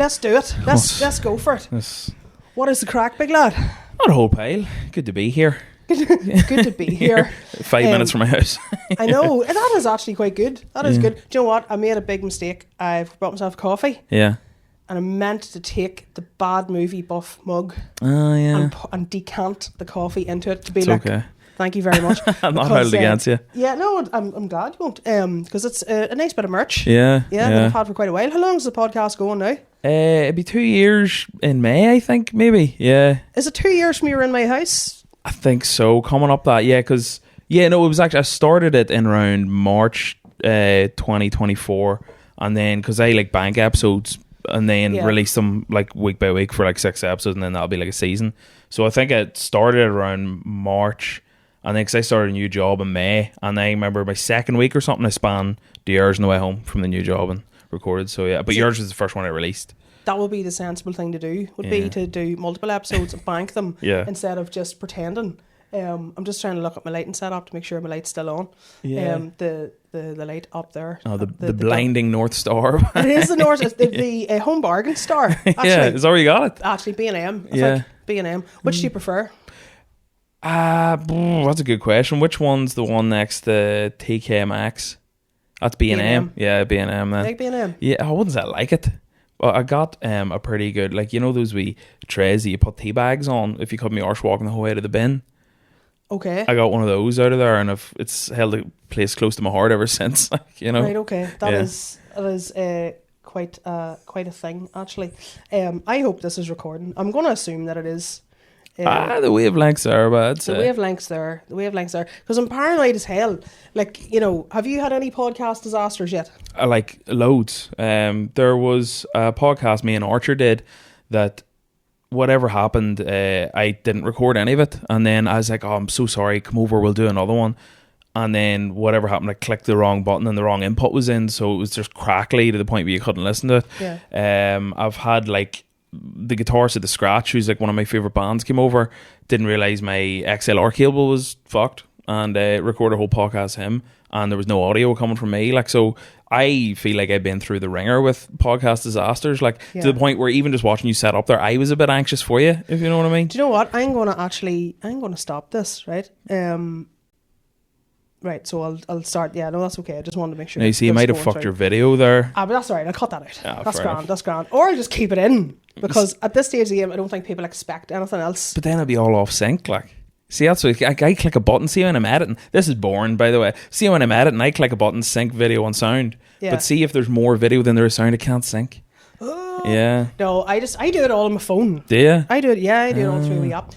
Let's do it. Let's go for it. What is the crack, big lad? Not a whole pile. Good to be here. Good to be here. 5 minutes from my house. I know. That is actually quite good. That is good. Do you know what? I made a big mistake. I've brought myself coffee. Yeah. And I meant to take the bad movie buff mug and decant the coffee into it to be okay. Thank you very much. I'm not held against you. Yeah, no, I'm glad you won't. Because it's a nice bit of merch. Yeah. That I've had for quite a while. How long is the podcast going now? It'd be 2 years in May, I think, maybe. Yeah. Is it 2 years from you were in my house? I think so. Coming up that, because it was actually, I started it in around March 2024, and then because I like bank episodes and then release them like week by week for like 6 episodes, and then that'll be like a season. So I think it started around March, and then because I started a new job in May, and I remember my second week or something I spanned the hours on the way home from the new job and recorded. So yeah, but yours was the first one I released. That would be the sensible thing to do, be to do multiple episodes and bank them instead of just pretending. I'm just trying to look at my lighting setup to make sure my light's still on. The light up there. Oh, the blinding North Star. It is the North. It's the Home Bargain Star. Actually. Is that where you got it? Actually, B&M. Yeah. B&M. Which do you prefer? That's a good question. Which one's the one next to TK Maxx? That's B&M. Yeah, B&M then. Like B&M? Yeah, I wouldn't say I like it. Well, I got a pretty good, like, you know those wee trays that you put tea bags on if you cut me arse walking the whole way to the bin? Okay. I got one of those out of there, and it's held a place close to my heart ever since. Like, you know. Right. Okay. That is quite a thing actually. I hope this is recording. I'm going to assume that it is. The wavelengths are bad. The wavelengths there. Because I'm paranoid as hell. Like, you know, have you had any podcast disasters yet? Like loads. There was a podcast me and Archer did that. Whatever happened, I didn't record any of it, and then I was like, "Oh, I'm so sorry. Come over, we'll do another one." And then whatever happened, I clicked the wrong button and the wrong input was in, so it was just crackly to the point where you couldn't listen to it. Yeah. I've had like the guitarist at the Scratch, who's like one of my favorite bands, came over, didn't realize my XLR cable was fucked, and recorded a whole podcast him, and there was no audio coming from me. Like, so I feel like I've been through the ringer with podcast disasters, like to the point where even just watching you set up there, I was a bit anxious for you, if you know what I mean. Do you know what? I'm going to stop this, right? Right, so I'll start. Yeah, no, that's okay. I just wanted to make sure. Now, you see, you might have fucked your video there. But that's all right. I'll cut that out. That's grand. Or I'll just keep it in, because at this stage of the game, I don't think people expect anything else. But then it'll be all off sync, like. See, that's what I click a button. See when I'm editing. This is boring, by the way. See when I'm editing, I click a button, sync video and sound. Yeah. But see if there's more video than there is sound, it can't sync. Oh. Yeah. No, I do it all on my phone. Do you? I do it. Yeah, I do it all through the app.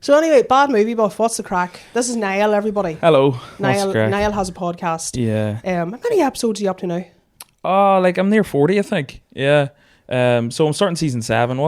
So anyway, bad movie buff. What's the crack? This is Niall, everybody. Hello. Niall has a podcast. Yeah. How many episodes are you up to now? Oh, like I'm near 40, I think. Yeah. So I'm starting season 7.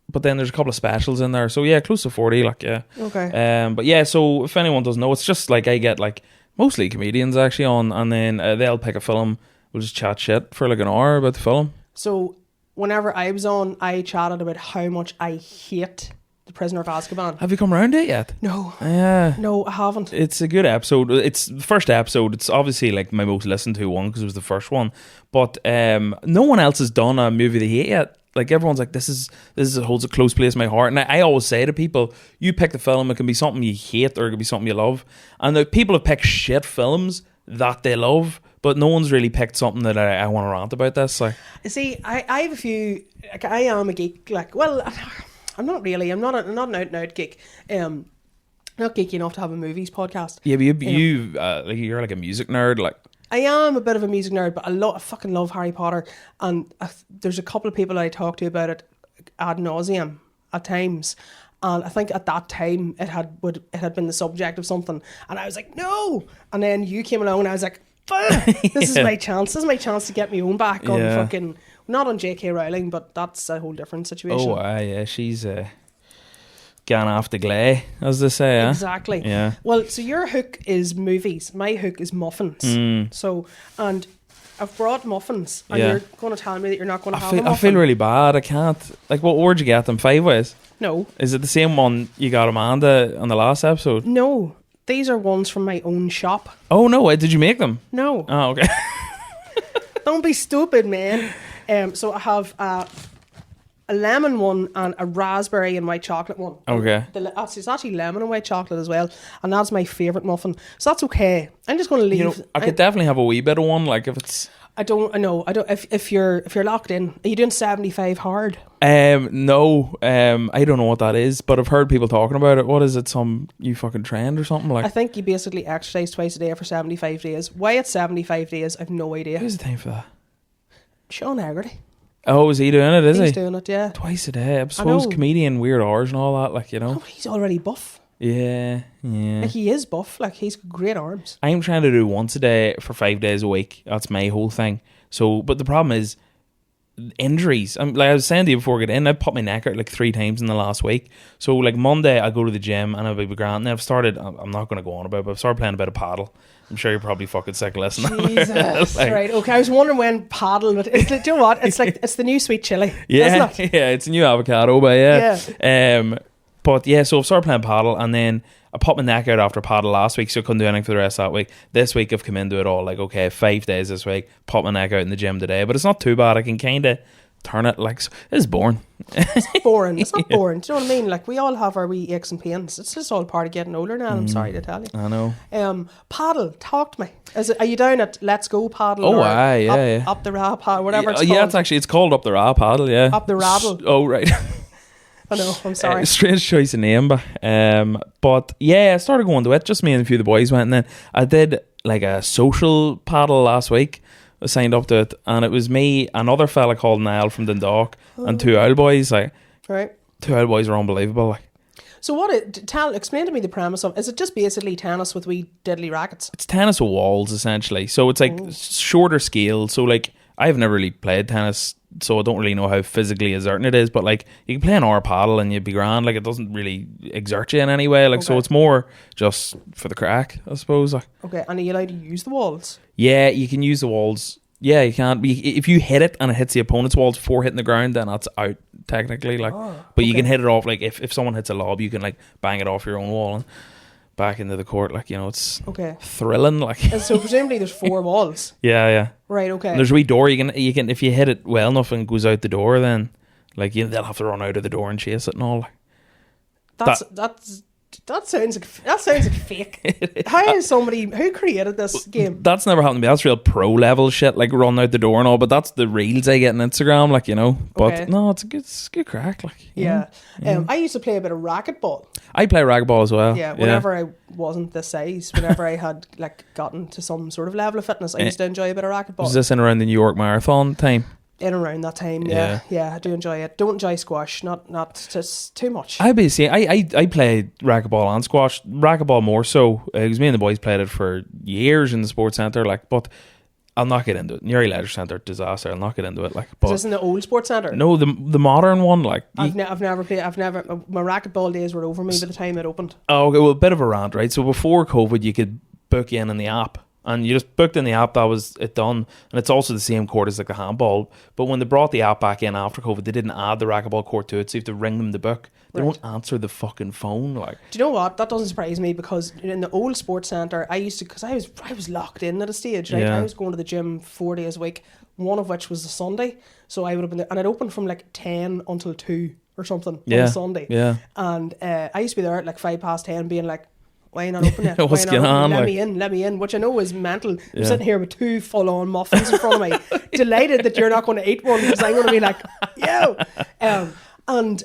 But then there's a couple of specials in there, so yeah, close to 40, like, yeah. Okay. But yeah, so if anyone doesn't know, it's just like I get like mostly comedians actually on, and then they'll pick a film. We'll just chat shit for like an hour about the film. So whenever I was on, I chatted about how much I hate The Prisoner of Azkaban. Have you come around to it yet? No. Yeah. No, I haven't. It's a good episode. It's the first episode. It's obviously like my most listened to one because it was the first one. But no one else has done a movie they hate yet. Like, everyone's like, this holds a close place in my heart. And I always say to people, you pick the film, it can be something you hate or it can be something you love. And the people have picked shit films that they love, but no one's really picked something that I want to rant about this. Like, see, I have a few, like, I am a geek, like, well, I'm not really, I'm not an out-and-out geek. Not geeky enough to have a movies podcast. Yeah, but you're like a music nerd, like. I am a bit of a music nerd, but I fucking love Harry Potter, and there's a couple of people I talk to about it ad nauseum at times, and I think at that time it had been the subject of something, and I was like, no, and then you came along and I was like, this is my chance. This is my chance to get my own back on fucking, not on J.K. Rowling, but that's a whole different situation. Oh, yeah, she's gone off the glay, as they say. Exactly. Yeah. Well, so your hook is movies. My hook is muffins. So, and I've brought muffins, and you're going to tell me that you're not going to have a muffin. I feel really bad. I can't. Like, where'd you get them? 5 Ways? No. Is it the same one you got Amanda on the last episode? No. These are ones from my own shop. Oh, no. Did you make them? No. Oh, okay. Don't be stupid, man. So I have a lemon one and a raspberry and white chocolate one. Okay. It's actually lemon and white chocolate as well, and that's my favourite muffin. So that's okay. I'm just going to leave. You know, I could definitely have a wee bit of one, like if it's. I don't. If you're locked in, are you doing 75 hard? No. I don't know what that is, but I've heard people talking about it. What is it? Some new fucking trend or something like? I think you basically exercise twice a day for 75 days. Why it's 75 days, I've no idea. Who's the time for that? Sean Haggerty. Oh, is he doing it? He's doing it, yeah. Twice a day. I suppose comedian, weird hours and all that, like, you know. Oh, he's already buff. Yeah. Like, he is buff. Like, he's got great arms. I'm trying to do once a day for 5 days a week. That's my whole thing. So, but the problem is injuries. Like I was saying to you before I get in, I popped my neck out like 3 times in the last week. So, like Monday, I go to the gym and I'll be grand. And I've started. I'm not going to go on about it, but I've started playing a bit of paddle. I'm sure you're probably fucking sick of listening. Jesus, like, right? Okay, I was wondering when paddle. Do you know what? It's like it's the new sweet chili. Yeah, isn't it? Yeah, it's a new avocado, but yeah. But yeah, so I've started playing paddle, and then I popped my neck out after paddle last week, so I couldn't do anything for the rest of that week. This week I've come into it all like, okay, 5 days this week, popped my neck out in the gym today, but it's not too bad. I can kind of turn it like, it's boring. It's boring. It's not boring. Do you know what I mean? Like, we all have our wee aches and pains. It's just all part of getting older now. I'm sorry to tell you. I know. Paddle, talk to me. Are you down at Let's Go Paddle? Oh, aye, yeah. Up the Ra Paddle, whatever it's called. Yeah, it's called Up the Ra Paddle, yeah. Up the Raddle. Oh, right. I know, I'm sorry. Strange choice of name, but yeah, I started going to it. Just me and a few of the boys went, and then I did like a social paddle last week. I signed up to it, and it was me, another fella called Niall from Dundalk, and 2 old boys. Like, right, 2 old boys are unbelievable. Like, so explain to me the premise of. Is it just basically tennis with wee diddly rackets? It's tennis with walls essentially. So it's like shorter scale. So like, I've never really played tennis, so I don't really know how physically exerting it is, but like, you can play an hour paddle and you'd be grand. Like, it doesn't really exert you in any way. Like, okay. So it's more just for the crack, I suppose. Like, okay, and are you allowed to use the walls? Yeah, you can use the walls. Yeah, you can. If you hit it and it hits the opponent's walls before hitting the ground, then that's out technically. Like, but you can hit it off. Like, if someone hits a lob, you can like bang it off your own wall and back into the court. Like, you know, it's thrilling. Like, and so presumably there's 4 walls. Yeah. Right. Okay. And there's a wee door. You can if you hit it well enough and it goes out the door, then like they'll have to run out of the door and chase it and all. That sounds like fake. How is who created this game? That's never happened to me. That's real pro level shit, like run out the door and all. But that's the reels I get on Instagram, like, you know. But no, it's a good crack, like. Yeah. I used to play a bit of racquetball. I play racquetball as well. Yeah. Whenever I wasn't this size, whenever I had like gotten to some sort of level of fitness, I used to enjoy a bit of racquetball. Was this in around the New York Marathon time? In around that time, yeah, I do enjoy it. Don't enjoy squash, not just too much. I played racquetball and squash. Racquetball more so, because me and the boys played it for years in the sports centre. Like, but I'll not get into it. Newry Leisure Centre, disaster. I'll not get into it. Like, but is this in the old sports centre? No, the modern one. Like, I've never played. My racquetball days were over me by the time it opened. Oh, okay. Well, a bit of a rant, right? So before COVID, you could book in the app. And you just booked in the app, that was it done. And it's also the same court as like the handball. But when they brought the app back in after COVID, they didn't add the racquetball court to it. So you have to ring them to book. They won't answer the fucking phone. Like, do you know what? That doesn't surprise me, because in the old sports centre, I used to, because I was locked in at a stage. Right? I was going to the gym 4 days a week, one of which was a Sunday. So I would have been there, and it opened from like 10 until 2 or something on a Sunday. Yeah. And I used to be there at like 10:05 being like, why are you not open yet? What's going on? Let me in, which I know is mental. I'm sitting here with 2 full-on muffins in front of me, delighted that you're not going to eat one, because I'm going to be like, yo. And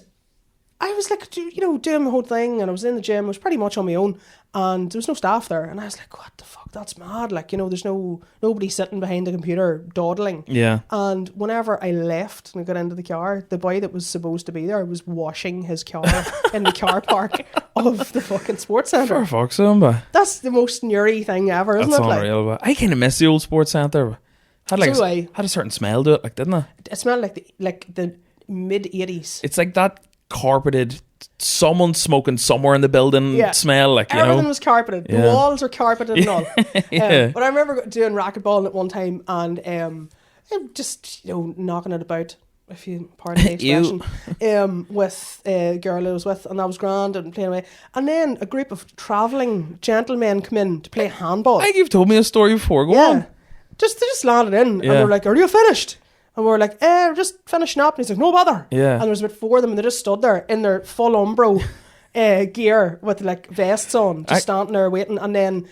I was like, doing my whole thing, and I was in the gym. I was pretty much on my own, and there was no staff there. And I was like, what the fuck? That's mad. Like, there's nobody sitting behind the computer dawdling. Yeah. And whenever I left and I got into the car, the boy that was supposed to be there was washing his car in the car park of the fucking sports centre. For fuck's sake, that's the most Newry thing ever, isn't it? That's unreal. Like, I kind of miss the old sports centre. Had a certain smell to it, like, didn't it? It smelled like the mid 80s. It's like that carpeted, someone smoking somewhere in the building smell, like, everything was carpeted. The walls are carpeted and all. But I remember doing racquetball at one time, and just knocking it about, if you pardon the expression, with a girl I was with, and that was grand, and playing away. And then a group of travelling gentlemen come in to play handball. I think you've told me a story before. Go on. They just landed in, and they were like, "Are you finished?" And we were like, we're just finishing up. And he's like, no bother. Yeah. And there was about 4 of them, and they just stood there in their full Umbro gear with like vests on, just standing there waiting. And then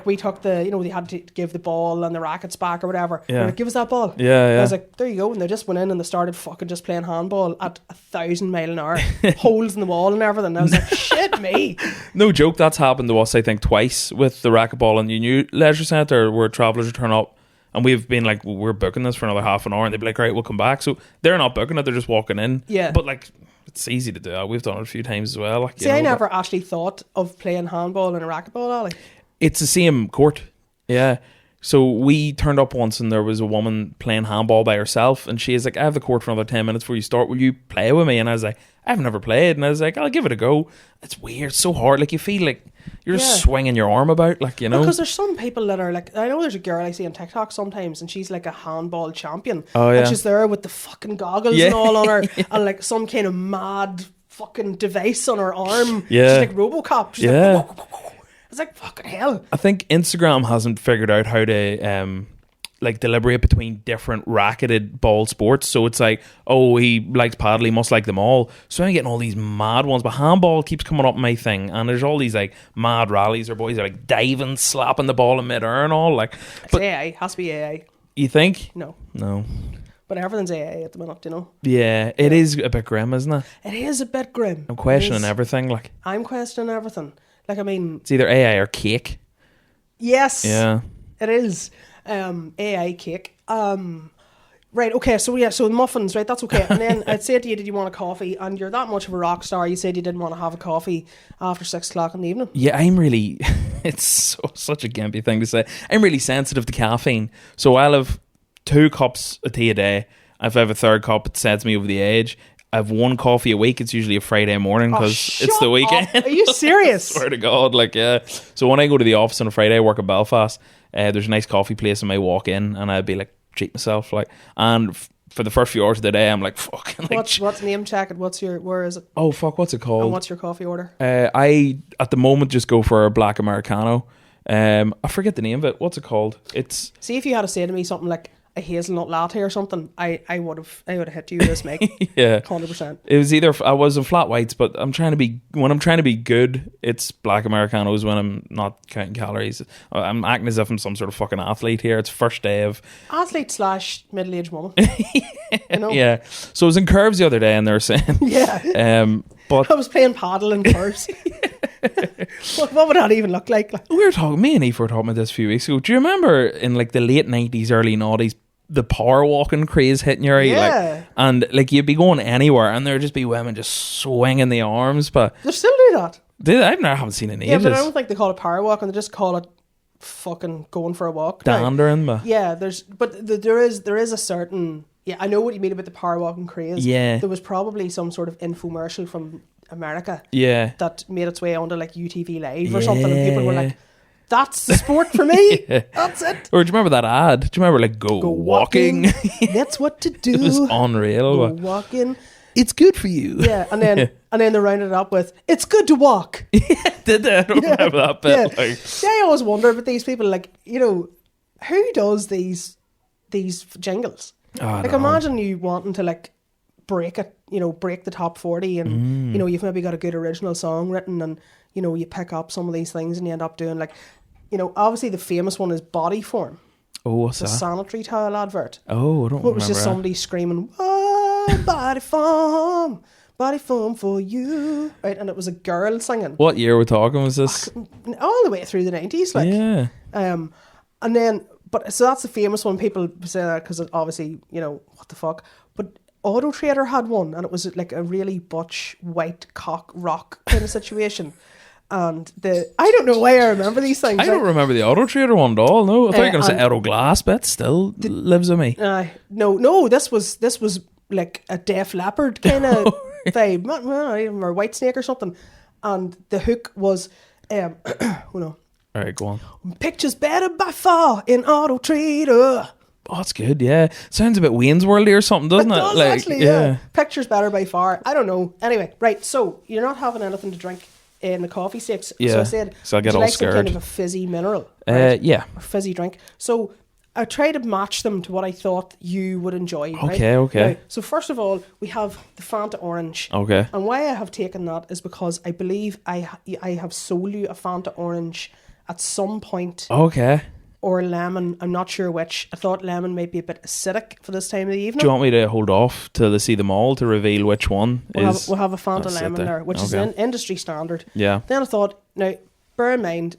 we took the, they had to give the ball and the rackets back or whatever. Yeah. Like, give us that ball. Yeah. And I was like, there you go. And they just went in and they started fucking just playing handball at 1,000 mile an hour, holes in the wall and everything. And I was like, shit me. No joke, that's happened to us, I think, twice with the racquetball in the new leisure centre where travellers would turn up. And we've been like, we're booking this for another half an hour, and they'd be like, right, we'll come back. So they're not booking it, they're just walking in. Yeah. But like, it's easy to do that. We've done it a few times as well. Like, See, I never actually thought of playing handball and a racquetball, Ollie. It's the same court. Yeah. So we turned up once and there was a woman playing handball by herself, and she is like, I have the court for another 10 minutes before you start. Will you play with me? And I was like, I've never played. And I was like, I'll give it a go. It's weird. It's so hard. Like, you feel like you're just swinging your arm about, like, Because there's some people that are like, I know there's a girl I see on TikTok sometimes, and she's like a handball champion. Oh, yeah. And she's there with the fucking goggles and all on her, and like some kind of mad fucking device on her arm. Yeah. She's like RoboCop. She's like, it's like, fucking hell. I think Instagram hasn't figured out how to like deliberate between different racketed ball sports. So it's like, oh, he likes paddle, he must like them all. So I'm getting all these mad ones, but handball keeps coming up my thing, and there's all these like mad rallies where boys are like diving, slapping the ball in midair and all. Like, it's AA, has to be AA. You think? No. But everything's AA at the minute, Yeah, it is a bit grim, isn't it? It is a bit grim. I'm questioning everything. Like, I'm questioning everything. Like, I mean, it's either AA or cake. Yes. Yeah. It is. AI cake. Right, okay, so muffins, right, that's okay. And then I'd say to you, did you want a coffee? And you're that much of a rock star, you said you didn't want to have a coffee after 6 o'clock in the evening. Yeah, I'm really, it's such a gimpy thing to say. I'm really sensitive to caffeine. So I'll have 2 cups of tea a day. If I have a third cup, it sets me over the edge. I have 1 coffee a week. It's usually a Friday morning because it's the weekend. Are you serious? I swear to God, like, yeah. So when I go to the office on a Friday, I work in Belfast. There's a nice coffee place, and I walk in, and I'd be like, treat myself, like. And for the first few hours of the day, I'm like, fucking. Like, what's name check it? Where is it? Oh fuck, what's it called? And what's your coffee order? I at the moment just go for a black Americano. I forget the name of it. What's it called? It's. See, if you had to say to me something like a hazelnut latte or something, I would have hit you with this, mate. Yeah, 100%. It was either I was in flat whites, but when I'm trying to be good, it's black Americanos. When I'm not counting calories, I'm acting as if I'm some sort of fucking athlete here. It's first day of athlete / middle-aged woman. Yeah. So I was in Curves the other day, and they were saying, but I was playing paddle in Curves. What would that even look like? Me and Eve were talking about this a few weeks ago. Do you remember in like the late 90s, early 90s, the power walking craze hitting your eye? Yeah. Like, and like you'd be going anywhere and there'd just be women just swinging the arms. But they still do that. I haven't seen it in ages. Yeah, but I don't think they call it power walking. They just call it fucking going for a walk. Dandering, but yeah, there is a certain. Yeah, I know what you mean about the power walking craze. Yeah. There was probably some sort of infomercial from America. Yeah. That made its way onto like UTV Live or something, and people were like, that's the sport for me. Yeah. That's it. Or do you remember that ad? Do you remember like go walking? That's what to do. It was unreal. Go walking. It's good for you. Yeah, and then they rounded it up with, it's good to walk. Yeah, did they? I don't remember that bit. Yeah. Like. Yeah, I always wonder about these people, like, who does these jingles? Like, imagine you wanting to like break it, break the top 40, and you've maybe got a good original song written, and you pick up some of these things and you end up doing like, obviously the famous one is Body Form. Oh, what's the that? sanitary towel advert. Oh, I don't remember. It was just somebody screaming, "Oh, body form for you," right? And it was a girl singing. What year we're talking was this? All the way through the 90s, like. Yeah. And then, so that's the famous one. People say that because obviously, what the fuck. But Auto Trader had one, and it was like a really butch white cock rock kind of situation. And I don't know why I remember these things. I don't remember the Auto Trader one at all. No, I thought you were going to say Auto Glass, but still lives with me. No, this was like a Def Leppard kind of vibe, not even or White Snake or something. And the hook was, oh no. All right, go on. Pictures better by far in Auto Trader. Oh, that's good, yeah. Sounds a bit Wayne's Worldy or something, doesn't it? Does like, actually, yeah. Pictures better by far. I don't know. Anyway, right, so you're not having anything to drink in the coffee stakes. Yeah. So I said, so I get all like scared. some kind of a fizzy mineral? Right? Yeah. Or fizzy drink. So I try to match them to what I thought you would enjoy. Okay, right? okay. Now, so first of all, we have the Fanta Orange. Okay. And why I have taken that is because I believe I have sold you a Fanta Orange at some point. Okay. Or lemon, I'm not sure which. I thought lemon might be a bit acidic for this time of the evening. Do you want me to hold off till they see them all to reveal which one is? We'll have a Fanta lemon there, which is an industry standard. Yeah. Then I thought, now, bear in mind,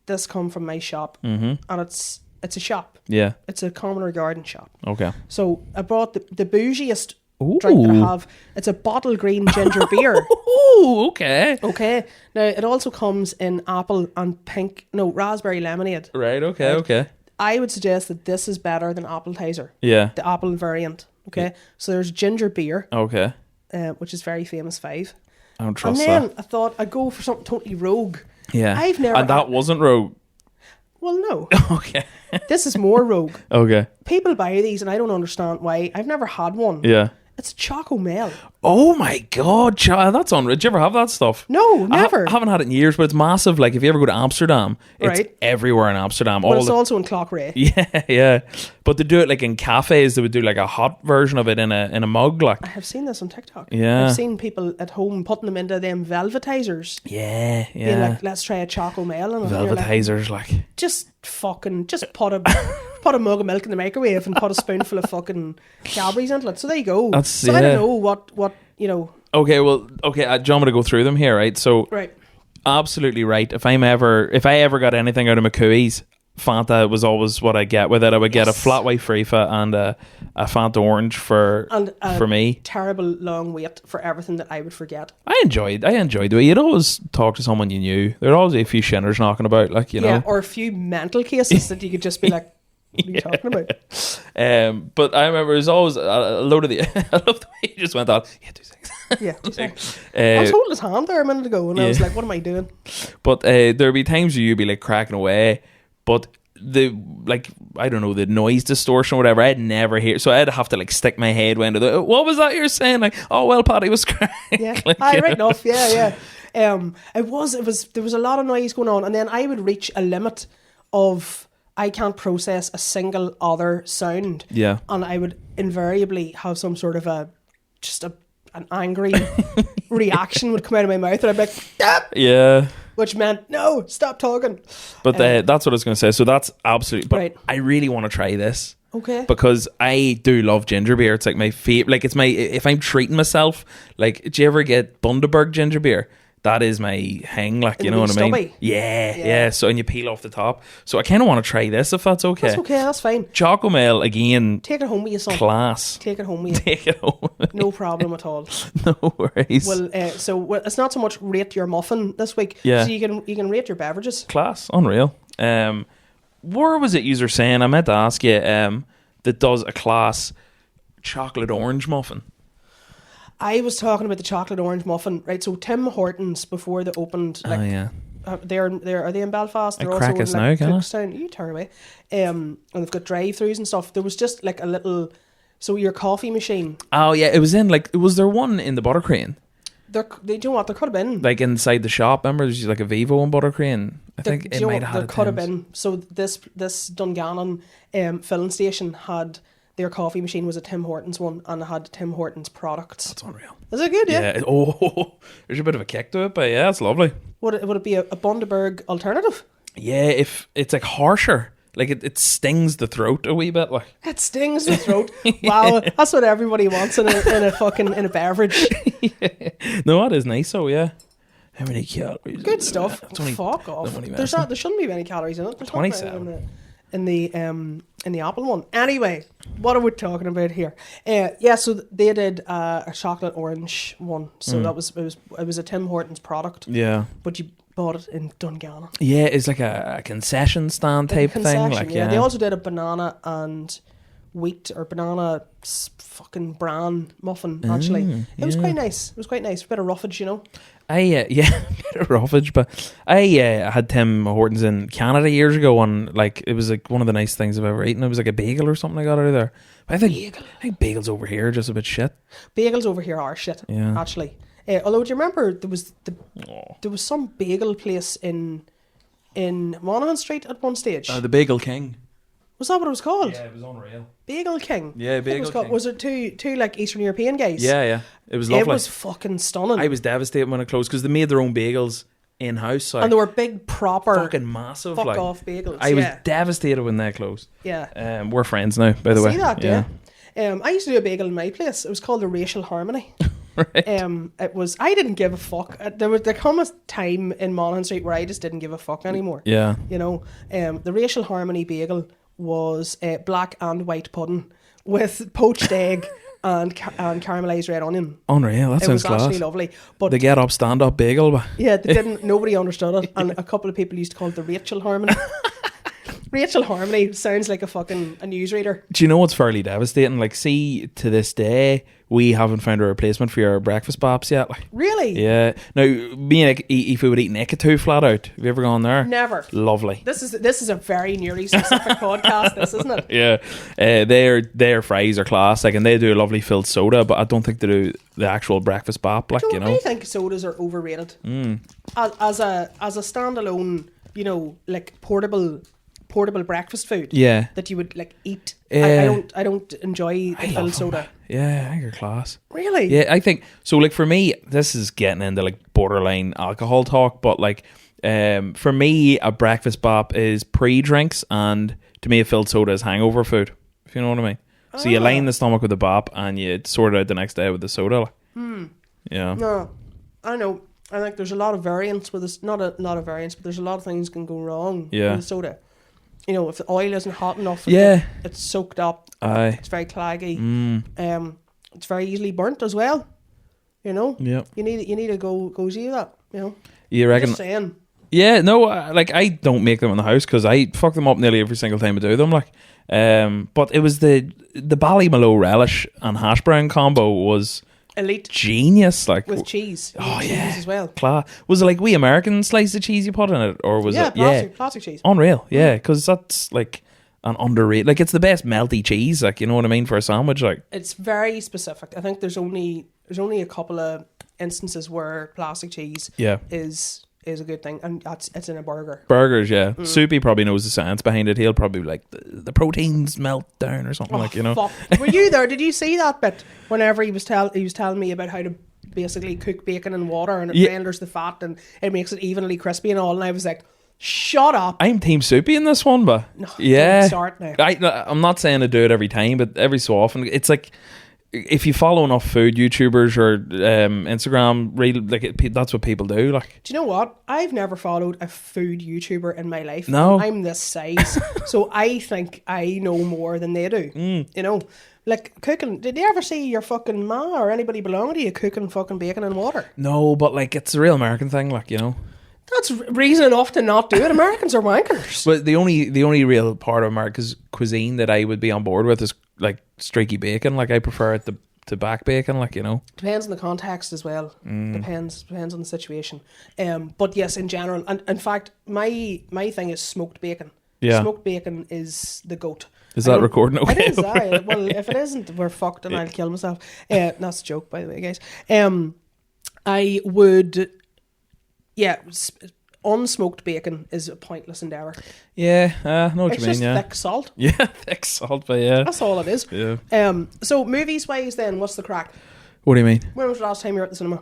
this come from my shop, and it's a shop. Yeah. It's a common or garden shop. Okay. So I brought the bougiest drink that I have. It's a bottle green ginger beer. Oh, okay. Okay. Now, it also comes in apple and raspberry lemonade. Right, okay, okay. I would suggest that this is better than appetizer. Yeah. The apple variant. Okay. Yeah. So there's ginger beer. Okay. Which is very famous 5. I don't trust that. And then that. I thought I'd go for something totally rogue. Yeah. I've never And that wasn't rogue. Well, no. Okay. This is more rogue. Okay. People buy these and I don't understand why. I've never had one. Yeah. It's Choco Mel. Oh my god, that's unreal. Did you ever have that stuff? No, never. I haven't had it in years, but it's massive. Like if you ever go to Amsterdam, it's everywhere in Amsterdam. But it's also in Clockray. Yeah, yeah. But they do it like in cafes. They would do like a hot version of it in a mug. Like I have seen this on TikTok. Yeah, I've seen people at home putting them into them velvetizers. Yeah, yeah. Being like, let's try a Choco Mel. And velvetizers, like just put a mug of milk in the microwave and put a spoonful of fucking Cadbury's into it. So there you go. I don't know what you know. Okay, well, do you want me to go through them here, right? So, right, absolutely right. If I ever got anything out of McCooey's, Fanta was always what I get with it. I would get a flat white Freefa and a Fanta Orange for me. Terrible long wait for everything that I would forget. I enjoyed the way you'd always talk to someone you knew. There'd always be a few shinners knocking about, like, you know. Or a few mental cases that you could just be like, what are you talking about? But I remember it was always a load of the I love the way you just went on. Yeah, 2 seconds. Yeah, 2 seconds. I was holding his hand there a minute ago and I was like, what am I doing? But there'd be times where you'd be like cracking away, but the noise distortion or whatever, I'd never hear, so I'd have to like stick my head into what was that you're saying? Like, oh well, Paddy was crying. Yeah, like, right enough. Yeah. There was a lot of noise going on, and then I would reach a limit of I can't process a single other sound. Yeah. And I would invariably have some sort of an angry reaction would come out of my mouth, and I'd be like, stop! Yeah. Which meant, no, stop talking. But that's what I was going to say. So that's absolutely... But right. I really want to try this. Okay. Because I do love ginger beer. It's like my favorite... Like, it's my... If I'm treating myself... Like, do you ever get Bundaberg ginger beer? That is my hang, like, you know what I mean? Yeah. So, and you peel off the top. So I kind of want to try this, if that's okay. That's okay, that's fine. Choco Mel, again. Take it home with you, son. Class. Take it home with you. Take it home. No problem at all. No worries. Well, it's not so much rate your muffin this week. Yeah. So you can rate your beverages. Class. Unreal. Where was it you were saying? I meant to ask you, that does a class chocolate orange muffin. I was talking about the chocolate orange muffin, right? So Tim Hortons, before they opened, like, are they in Belfast? They're also in like Cookstown. You turn away. And they've got drive-throughs and stuff. There was just like a little, so your coffee machine. Oh yeah, it was in like, was there one in the Buttercream? Do you know what? There could have been. Like inside the shop, remember? There's like a Vivo and Buttercream. I think it might have had. There could have been. So this Dungannon filling station had. Their coffee machine was a Tim Hortons one, and it had Tim Hortons products. That's unreal. Is it good? Yeah. Oh, there's a bit of a kick to it, but yeah, it's lovely. Would it be a Bundaberg alternative? Yeah, if it's like harsher, like it stings the throat a wee bit, like it stings the throat. Wow, that's what everybody wants in a beverage. Yeah. No, that is nice. So yeah, how many calories? Good stuff. Fuck off. There shouldn't be many calories in it. There's 27. In the Apple one. Anyway, what are we talking about here? So they did a chocolate orange one. So it was a Tim Hortons product. Yeah. But you bought it in Dungannon. Yeah, it's like a concession stand type thing. Like, yeah. They also did a banana and wheat or banana fucking bran muffin, actually. It was quite nice. A bit of roughage, you know. A bit of roughage, but I had Tim Hortons in Canada years ago, and like it was like one of the nice things I've ever eaten. It was like a bagel or something I got out of there. But I think bagels over here are just a bit shit. Bagels over here are shit, actually. Although, do you remember there was some bagel place in Monaghan Street at one stage? The Bagel King. Was that what it was called? Yeah, it was unreal. Bagel King. Yeah, Bagel King. Was it two like Eastern European guys? Yeah. It was lovely. It was fucking stunning. I was devastated when it closed because they made their own bagels in-house. Like, and they were big, proper, fucking massive. fuck like, off bagels. I was devastated when they closed. Yeah. We're friends now, by the way. See that, yeah. I used to do a bagel in my place. It was called the Racial Harmony. Right. It was. I didn't give a fuck. There come a time in Monaghan Street where I just didn't give a fuck anymore. Yeah. You know, the Racial Harmony bagel was black and white pudding with poached egg and caramelized red onion. Unreal. That sounds class. It was actually lovely. But the get up, stand up bagel. But yeah, they didn't. Nobody understood it, and a couple of people used to call it the Rachel Harmony. Rachel Harmony sounds like a newsreader. Do you know what's fairly devastating? Like, see, to this day, we haven't found a replacement for your breakfast bops yet. Like, really? Yeah. Now, me and Aoife would eat Nickatoo flat out. Have you ever gone there? Never. Lovely. This is a very nearly specific podcast, this, isn't it? Yeah. Their fries are class, like, and they do a lovely filled soda, but I don't think they do the actual breakfast bop, like, you know. I think sodas are overrated. As a standalone, you know, like portable breakfast food. Yeah. That you would like eat. I don't enjoy the filled soda. Yeah, I think you're class. Really? Yeah, I think so. Like, for me, this is getting into like borderline alcohol talk, but like, for me, a breakfast bop is pre-drinks, and to me, a filled soda is hangover food. If you know what I mean. So you line the stomach with the bop, and you sort it out the next day with the soda. Yeah. No, I know. I think there's a lot of variance with this. Not a lot of variance, but there's a lot of things can go wrong with the soda. You know, if the oil isn't hot enough, it's soaked up. Aye. It's very claggy. It's very easily burnt as well. You know. Yeah. You need to go see that. You know. You reckon? Just saying. Yeah. No. Like, I don't make them in the house because I fuck them up nearly every single time I do them. Like, but it was the Ballymaloe relish and hash brown combo was elite, genius. Like, with cheese. Cheese as well. Class. Was it like wee American slice of cheese you put in it, or was it plastic cheese? Unreal. Yeah, because that's like an underrated. Like, it's the best melty cheese. Like, you know what I mean, for a sandwich. Like, it's very specific. I think there's only a couple of instances where plastic cheese is a good thing, and it's in a burger. Burgers, yeah. Soupy probably knows the science behind it. He'll probably be like, the proteins melt down or something, like, you know. Fuck. Were you there? Did you see that bit? Whenever he was telling me about how to basically cook bacon in water, and it renders the fat and it makes it evenly crispy and all, and I was like, shut up. I'm Team Soupy in this one, but no, don't start now. I'm not saying to do it every time, but every so often, it's like, if you follow enough food YouTubers or Instagram, that's what people do. Like, do you know what? I've never followed a food YouTuber in my life. No, I'm this size, so I think I know more than they do. You know, like cooking. Did you ever see your fucking ma or anybody belonging to you cooking fucking bacon in water? No, but like, it's a real American thing. Like, you know. That's reason enough to not do it. Americans are wankers. But the only real part of America's cuisine that I would be on board with is like streaky bacon. Like, I prefer it to back bacon. Like, you know, depends on the context as well. Depends on the situation. But yes, in general, and in fact, my thing is smoked bacon. Yeah, smoked bacon is the goat. Is that recording okay? It is. Well, if it isn't, we're fucked, and I'll kill myself. That's a joke, by the way, guys. I would. Yeah, unsmoked bacon is a pointless endeavour. Yeah, I know what you mean. It's just thick salt. Yeah, thick salt, but yeah. That's all it is. Yeah. So movies wise then, what's the crack? What do you mean? When was the last time you were at the cinema?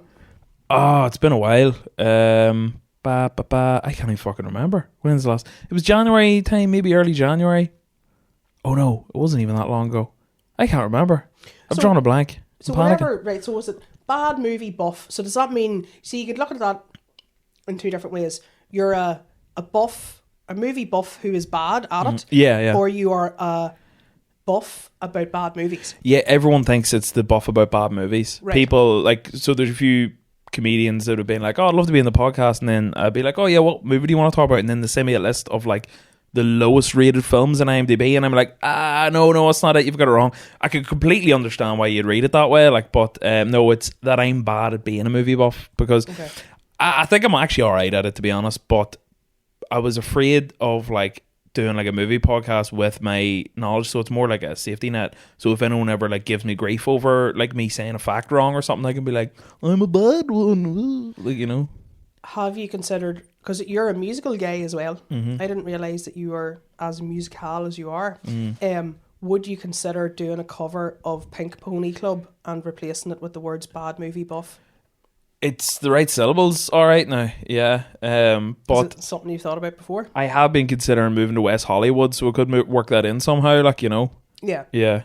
Oh, it's been a while. I can't even fucking remember. When's the last? It was January time, maybe early January. Oh no, it wasn't even that long ago. I can't remember. I've drawn a blank. So whatever, right, so was it bad movie buff? So does that mean, you could look at that in two different ways. You're a movie buff who is bad at it. Yeah. Or you are a buff about bad movies. Yeah, everyone thinks it's the buff about bad movies. Right. People, like, so there's a few comedians that have been like, oh, I'd love to be in the podcast, and then I'd be like, oh yeah, what movie do you want to talk about? And then they send me a list of like the lowest rated films in IMDb, and I'm like, no, it's not it, you've got it wrong. I could completely understand why you'd read it that way, like, but no, it's that I'm bad at being a movie buff, because I think I'm actually alright at it, to be honest, but I was afraid of like doing like a movie podcast with my knowledge, so it's more like a safety net. So if anyone ever like gives me grief over like me saying a fact wrong or something, I can be like, I'm a bad one, like, you know. Have you considered because you're a musical guy as well. Mm-hmm. I didn't realise that you were as musical as you are. Would you consider doing a cover of Pink Pony Club and replacing it with the words Bad Movie Buff? It's the right syllables, all right now. Yeah, but is it something you've thought about before? I have been considering moving to West Hollywood, so we could work that in somehow. Like, you know. Yeah. Yeah.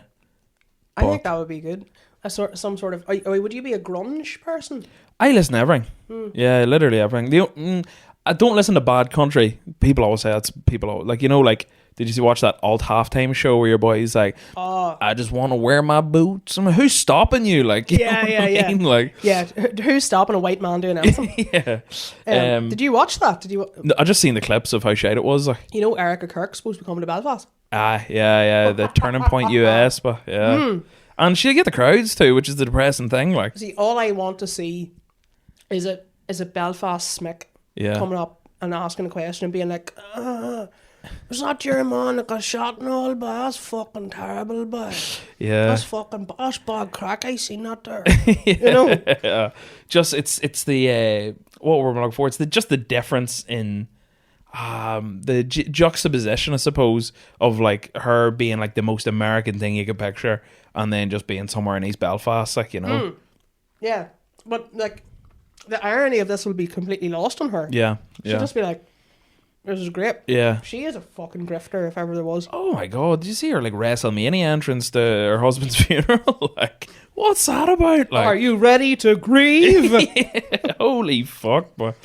I think that would be good. Some sort of. Would you be a grunge person? I listen to everything. Yeah, literally everything. I don't listen to bad country. People always say that's like, you know, like, did you watch that alt halftime show where your boy's like, I just want to wear my boots? I'm like, who's stopping you? Like, you know what I mean? Like, yeah, who's stopping a white man doing anything? Yeah. Did you watch that? I just seen the clips of how shite it was. Like, you know, Erica Kirk's supposed to be coming to Belfast. Yeah, the Turning Point US, but yeah. And she'll get the crowds too, which is the depressing thing. Like, see, all I want to see is a Belfast smick coming up and asking a question and being like, is that your man that got shot and all, but that's fucking terrible, boy. Yeah. That's bad crack, I seen that there. You know? Yeah. Just, it's the, what we're looking for, it's just the difference in the juxtaposition, I suppose, of like her being like the most American thing you could picture and then just being somewhere in East Belfast, like, you know. Yeah. But like, the irony of this will be completely lost on her. Yeah. She'll just be like, this is great. Yeah. She is a fucking grifter if ever there was. Oh my god, did you see her like WrestleMania entrance to her husband's funeral? Like, what's that about? Like, are you ready to grieve? Yeah, holy fuck, boy.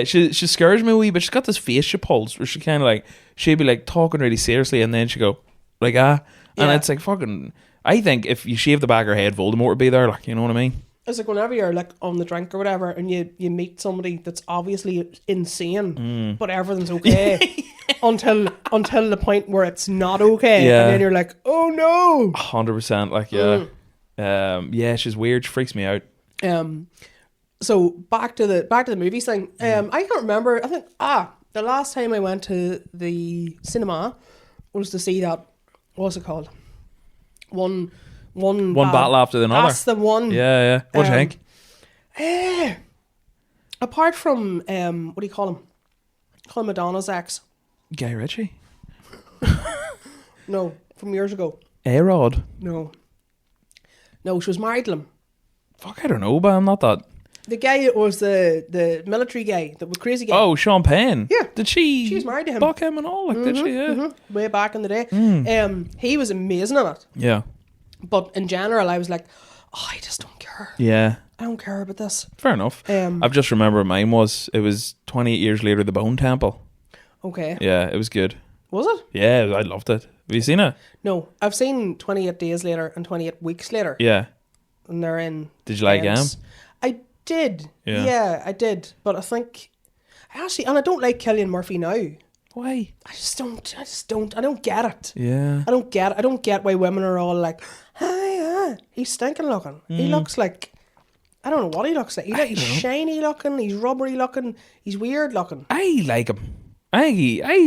She scares me a wee bit. She's got this face she pulls where she kind of like, she'd be like talking really seriously and then she'd go like, and it's like fucking, I think if you shave the back of her head, Voldemort would be there, like, you know what I mean? It's like whenever you're like on the drink or whatever and you meet somebody that's obviously insane, but everything's okay until the point where it's not okay, and then you're like, oh no. 100%, like, yeah, she's weird. She freaks me out. So back to the movies thing. I can't remember. I think the last time I went to the cinema was to see that, what's it called? One battle after another. That's the one. Yeah. What do you think? Apart from what do you call him? Call him Madonna's ex. Guy Ritchie? No, from years ago. A-Rod? No, she was married to him. Fuck, I don't know, but I'm not that. The guy was the military guy, the crazy guy. Oh, Sean Penn. Yeah. Did she? She's married to him. Buck him and all, like, did she? Yeah. Way back in the day. He was amazing in it. Yeah. But in general, I was like, I just don't care. Yeah. I don't care about this. Fair enough. I've just remembered mine it was 28 years later, The Bone Temple. Okay. Yeah, it was good. Was it? Yeah, I loved it. Have you seen it? No, I've seen 28 Days Later and 28 Weeks Later. Yeah. And they're in. Did you like them? I did. Yeah, I did. But I think, and I don't like Cillian Murphy now. Why? I don't get it. Yeah. I don't get why women are all like, he's stinking looking. He looks like, I don't know what he looks like. He's shiny looking, he's rubbery looking, he's weird looking. I like him. I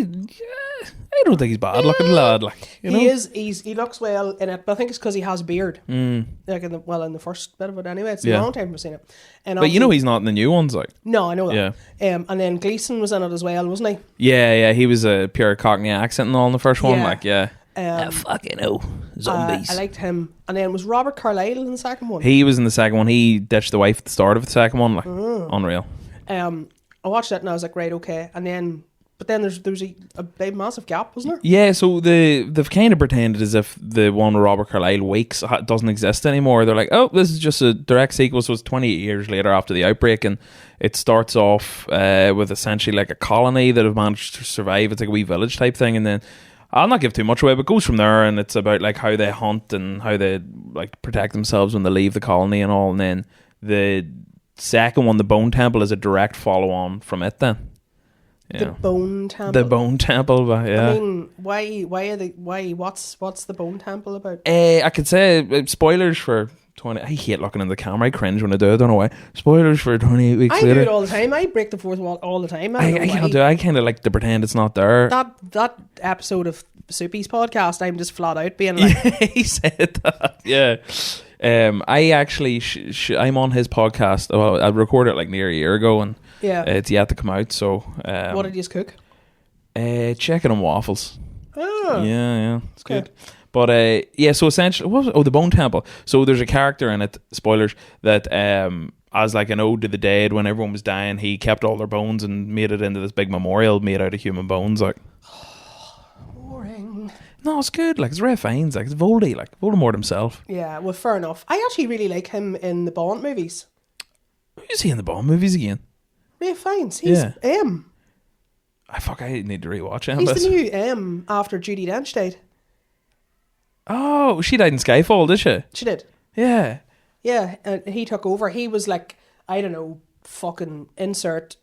don't think he's bad looking lad. Like, you know? He looks well in it, but I think it's because he has a beard. Like in the first bit of it anyway. It's a long time we've seen it. And but you know he's not in the new ones, like. No, I know that. Yeah. And then Gleeson was in it as well, wasn't he? Yeah. He was a pure Cockney accent and all in the first one, like, yeah. Fucking zombies. I liked him. And then was Robert Carlyle in the second one? He was in the second one. He ditched the wife at the start of the second one, like, unreal. I watched that and I was like, right, okay. And then, but then there's a big massive gap, wasn't there? Yeah, so they've kind of pretended as if the one with Robert Carlyle Wakes doesn't exist anymore. They're like, oh, this is just a direct sequel, so it's 28 years later after the outbreak, and it starts off with essentially like a colony that have managed to survive. It's like a wee village type thing, and then I'll not give too much away, but it goes from there, and it's about like how they hunt and how they like protect themselves when they leave the colony and all. And then the second one, The Bone Temple, is a direct follow-on from it then. Yeah. The Bone Temple. The Bone Temple, but yeah. I mean, what's the Bone Temple about? I could say spoilers for 20. I hate looking in the camera. I cringe when I do it. I don't know why. Spoilers for 28 weeks later. I do it all the time. I break the fourth wall all the time. I can't do it. I kind of like to pretend it's not there. That episode of Soupy's podcast, I'm just flat out being like, he said that. Yeah. I actually, I'm on his podcast. Well, I recorded it like near a year ago, and it's yet to come out. So, what did you cook? Chicken and waffles. Oh. Yeah, it's good. But so essentially, what was it? The Bone Temple. So there's a character in it, spoilers, that as like an ode to the dead, when everyone was dying, he kept all their bones and made it into this big memorial made out of human bones. Like, boring. No, it's good. Like, it's Ray Fiennes. Like, it's Voldy, like Voldemort himself. Yeah, well, fair enough. I actually really like him in the Bond movies. Who's he in the Bond movies again? Ray Fiennes. He's M. I need to rewatch him. He's the new M after Judi Dench died. Oh, she died in Skyfall, did she? She did. Yeah. Yeah, and he took over. He was like, I don't know, fucking insert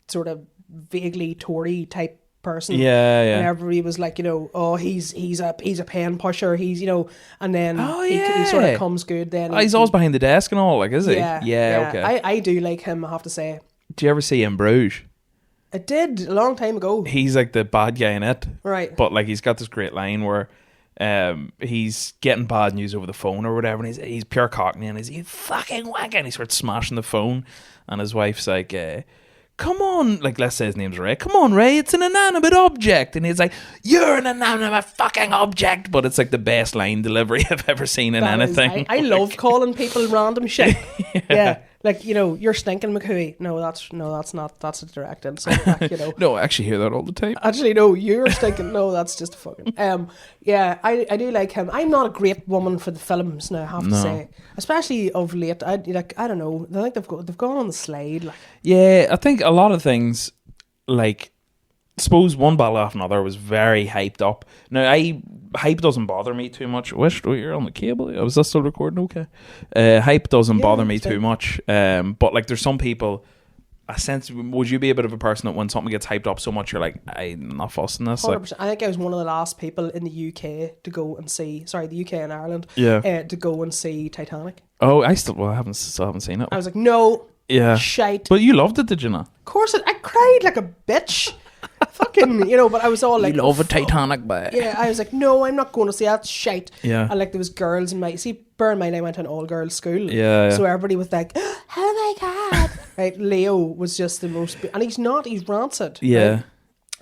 sort of vaguely Tory type person. Yeah. And everybody was like, he's a pen pusher. He's, and then he sort of comes good then. He's always behind the desk and all, like, is he? Yeah. Okay. I do like him, I have to say. Do you ever see In Bruges? I did a long time ago. He's like the bad guy in it. Right. But like he's got this great line where he's getting bad news over the phone or whatever, and he's pure cockney and he's fucking wanking, and he starts smashing the phone, and his wife's like, come on, like, let's say his name's Ray, come on Ray, it's an inanimate object, and he's like, you're an inanimate fucking object, but it's like the best line delivery I've ever seen in anything. I love calling people random shit. Yeah. Like, you're stinking McCooey. No, that's not. That's a direct insult. Like, No, I actually hear that all the time. Actually, no, you're stinking. No, that's just fucking. Yeah, I do like him. I'm not a great woman for the films now, I have to say. Especially of late. I don't know. I think they've gone on the slide. Like. Yeah, I think a lot of things, like, suppose one battle after another was very hyped up. Now, hype doesn't bother me too much. You're on the cable. Was that still recording? Okay. Hype doesn't bother me too much. But like, there's some people. Would you be a bit of a person that when something gets hyped up so much, you're like, I'm not fussing this? 100%. I think I was one of the last people in the UK to go and see. Sorry, the UK and Ireland. Yeah. To go and see Titanic. Oh, I still haven't seen it. I was like, no. Yeah. Shite. But you loved it, did you not? Of course, I cried like a bitch. Fucking, but I was all like, you love a Titanic, but yeah, I was like, no, I'm not going to see that shite. Yeah. And like, there was girls in bear in mind, I went to an all-girls school. Yeah. So everybody was like, oh my God. Right, Leo was just the most, and he's rancid. Yeah.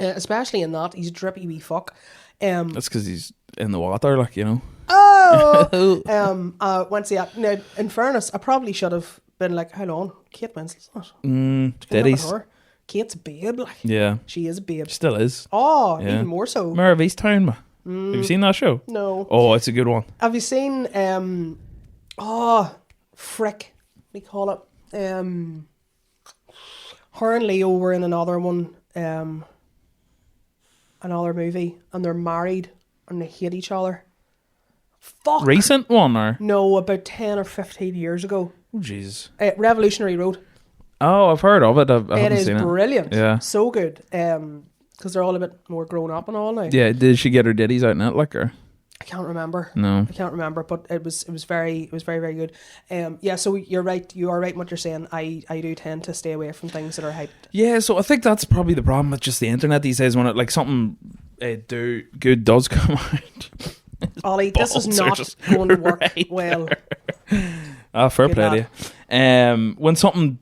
Right? Especially in that, he's a drippy wee fuck. That's because he's in the water, like, Oh! Went to that. Now, in fairness, I probably should have been like, hold on, Kate Winslet's not. Daddies. Kate's a babe, like. Yeah. She is a babe. She still is. Oh, even more so. Mare of Easttown, Have you seen that show? No. Oh, it's a good one. Have you seen, frick, we call it, her and Leo were in another one, another movie, and they're married, and they hate each other. Fuck. Recent one, or? No, about 10 or 15 years ago. Oh, Jesus. Revolutionary Road. Oh, I've heard of it. I haven't seen it. It is brilliant. Yeah. So good. Because they're all a bit more grown up and all now. Yeah, did she get her ditties out in it, like, or? I can't remember. No. I can't remember, but it was very, very good. Yeah, so you're right. You are right in what you're saying. I do tend to stay away from things that are hyped. Yeah, so I think that's probably the problem with just the internet these days, when it, like, something good does come out. Ollie, this is not going to work well. Fair play to you. When something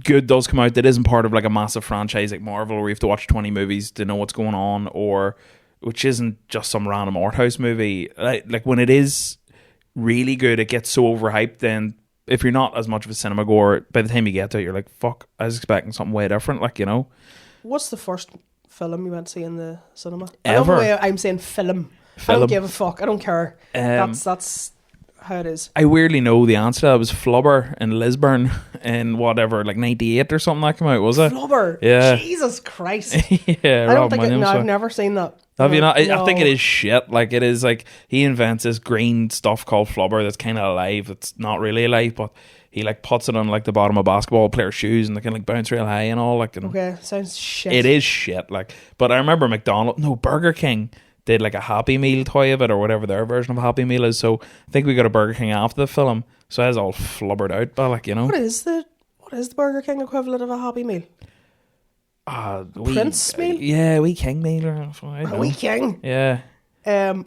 good does come out that isn't part of like a massive franchise like Marvel, where you have to watch 20 movies to know what's going on, or which isn't just some random art house movie, like when it is really good, it gets so overhyped, then if you're not as much of a cinema goer, by the time you get to it, you're like, fuck, I was expecting something way different, like, What's the first film you went to see in the cinema? Ever? I'm saying film. I don't give a fuck. I don't care. That's how it is. I weirdly know the answer. That was Flubber in Lisburn in whatever, like 98 or something that came out, was it? Flubber? Yeah. Jesus Christ. Yeah, I don't think I've never seen that. Have you not? I think it is shit. Like, it is like, he invents this green stuff called Flubber that's kind of alive. It's not really alive, but he like puts it on like the bottom of basketball players' shoes and they can like bounce real high and all. Like, and okay, sounds shit. It is shit. Like, but I remember Burger King did like a Happy Meal toy of it, or whatever their version of a Happy Meal is. So I think we got a Burger King after the film, so it's all flubbered out. But like, What is the Burger King equivalent of a Happy Meal? Prince Meal? Yeah, Wee King Meal or Wee King. Yeah.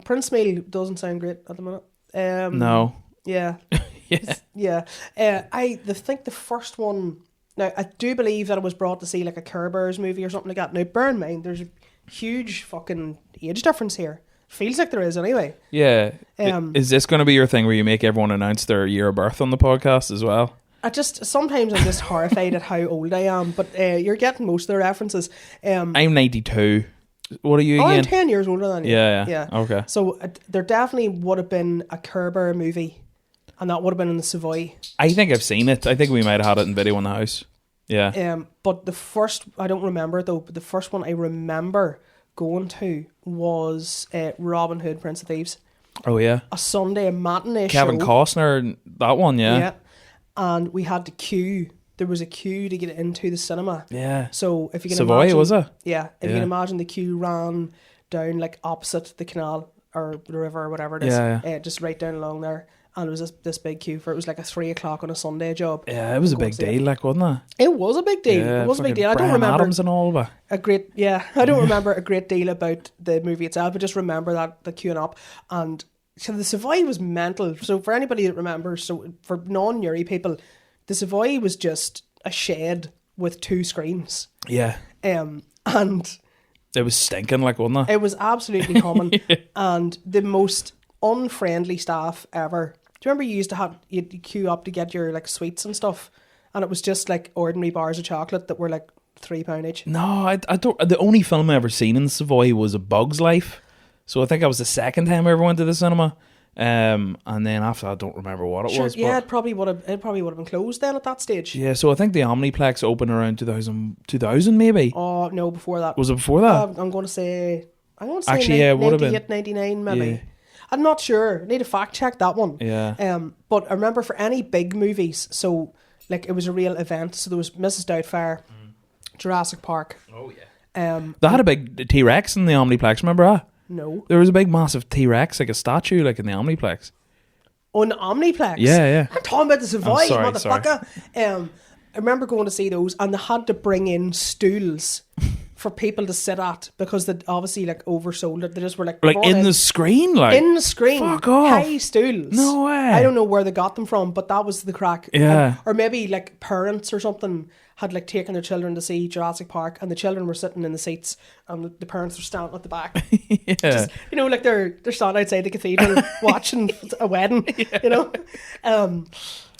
Prince Meal doesn't sound great at the minute. No. Yeah. Yeah. I think the first one. Now I do believe that I was brought to see like a Care Bears movie or something like that. Now bear in mind, there's a huge fucking age difference here. Feels like there is anyway. Yeah. Is this going to be your thing where you make everyone announce their year of birth on the podcast as well? Sometimes I'm just horrified at how old I am, but you're getting most of the references. I'm 92. What are you again? I'm 10 years older than you. Yeah. Okay. So there definitely would have been a Care Bear movie, and that would have been in the Savoy. I think I've seen it. I think we might have had it in video in the house. Yeah. But the first, I don't remember it though, but the first one I remember going to was Robin Hood, Prince of Thieves. Oh yeah. A Sunday matinee Kevin show. Costner, that one, yeah. Yeah. And we had to queue. There was a queue to get into the cinema. Yeah. So if you can Savoy, imagine, was it? Yeah. If you can imagine, the queue ran down like opposite the canal or the river or whatever it is. Yeah. Just right down along there. And it was this big queue for it. Was like a 3 o'clock on a Sunday job. Yeah, it was a big deal, like, wasn't it? It was a big deal. Yeah, it was a big deal. I don't Bryan remember Adams and all, but I don't remember a great deal about the movie itself, but just remember that the queuing up. And so the Savoy was mental. So for anybody that remembers, so for non-Uri people, the Savoy was just a shed with 2 screens. yeah, And it was stinking, like, wasn't it? it was absolutely common. And the most unfriendly staff ever. Do you remember you'd queue up to get your like sweets and stuff, and it was just like ordinary bars of chocolate that were like £3 each? No, I don't. The only film I ever seen in Savoy was A Bug's Life. So I think that was the second time I ever went to the cinema. And then after that, I don't remember what it was. Yeah, but it probably would have been closed then at that stage. yeah, so I think the Omniplex opened around 2000 maybe. Oh no, before that. Was it before that? I'm going to say Actually, yeah, it would have been 99 maybe. Yeah. I'm not sure. I need to fact check that one. Yeah. But I remember for any big movies, so like it was a real event. So there was Mrs. Doubtfire, Jurassic Park. Oh yeah. They had a big T-Rex in the Omniplex. Remember that? No. There was a big massive T-Rex, like a statue, like in the Omniplex. On the Omniplex? Yeah. I'm talking about the Savoy, sorry, motherfucker. I remember going to see those, and they had to bring in stools for people to sit at because they obviously like oversold it. They just were like in the screen, like in the screen. Fuck off. High stools. No way. I don't know where they got them from, but that was the crack. Yeah. Or maybe like parents or something had like taken their children to see Jurassic Park, and the children were sitting in the seats, and the parents were standing at the back. Yeah. Just, like they're standing outside the cathedral watching a wedding. Yeah.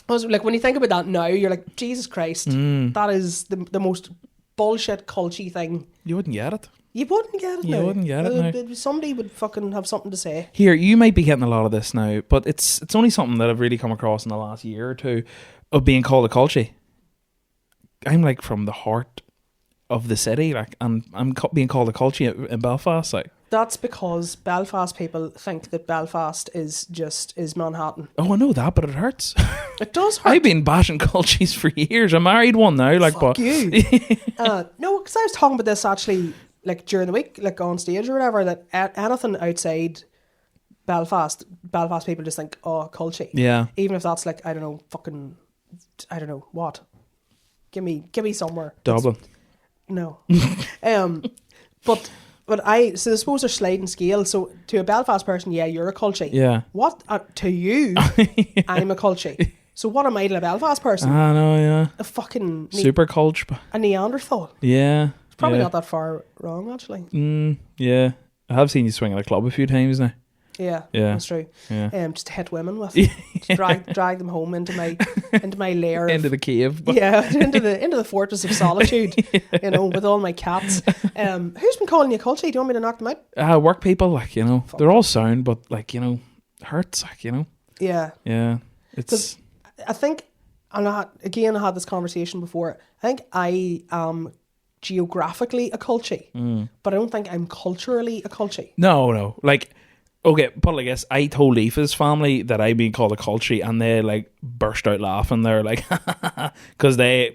I was like, when you think about that now, you're like, Jesus Christ, that is the most bullshit culty thing. You wouldn't get it. You wouldn't get it. You wouldn't get it now. Somebody would fucking have something to say. Here, you might be getting a lot of this now, but it's only something that I've really come across in the last year or two of being called a culty. I'm like from the heart of the city, like, and I'm being called a culty in Belfast, like. That's because Belfast people think that Belfast is Manhattan. Oh, I know that, but it hurts. It does hurt. I've been bashing culties for years. I married one now, like, Fuck but you. No, because I was talking about this actually, like during the week, like on stage or whatever. That anything outside Belfast people just think, oh, culty. Yeah. Even if that's like I don't know what. Give me somewhere. Dublin. No. But I suppose there's sliding scale. So to a Belfast person, yeah, you're a culty. Yeah. What to you? I'm a culty. So what am I to a Belfast person? I know, yeah. A fucking super culture. A Neanderthal. Yeah. It's probably not that far wrong, actually. Yeah. I have seen you swing at a club a few times now. Yeah, that's true. Yeah. Just to hit women with, just drag them home into my lair, into the cave. Yeah, into the fortress of solitude. With all my cats. Who's been calling you culty? Do you want me to knock them out? Work people, like they're all sound, but like hurts, like Yeah. Yeah, it's. I think, and I had this conversation before. I think I am geographically a culty, but I don't think I'm culturally a culty. No, like. Okay, but like this, I told Aoife's family that I'd been called a culty, and they like burst out laughing. They're like, because they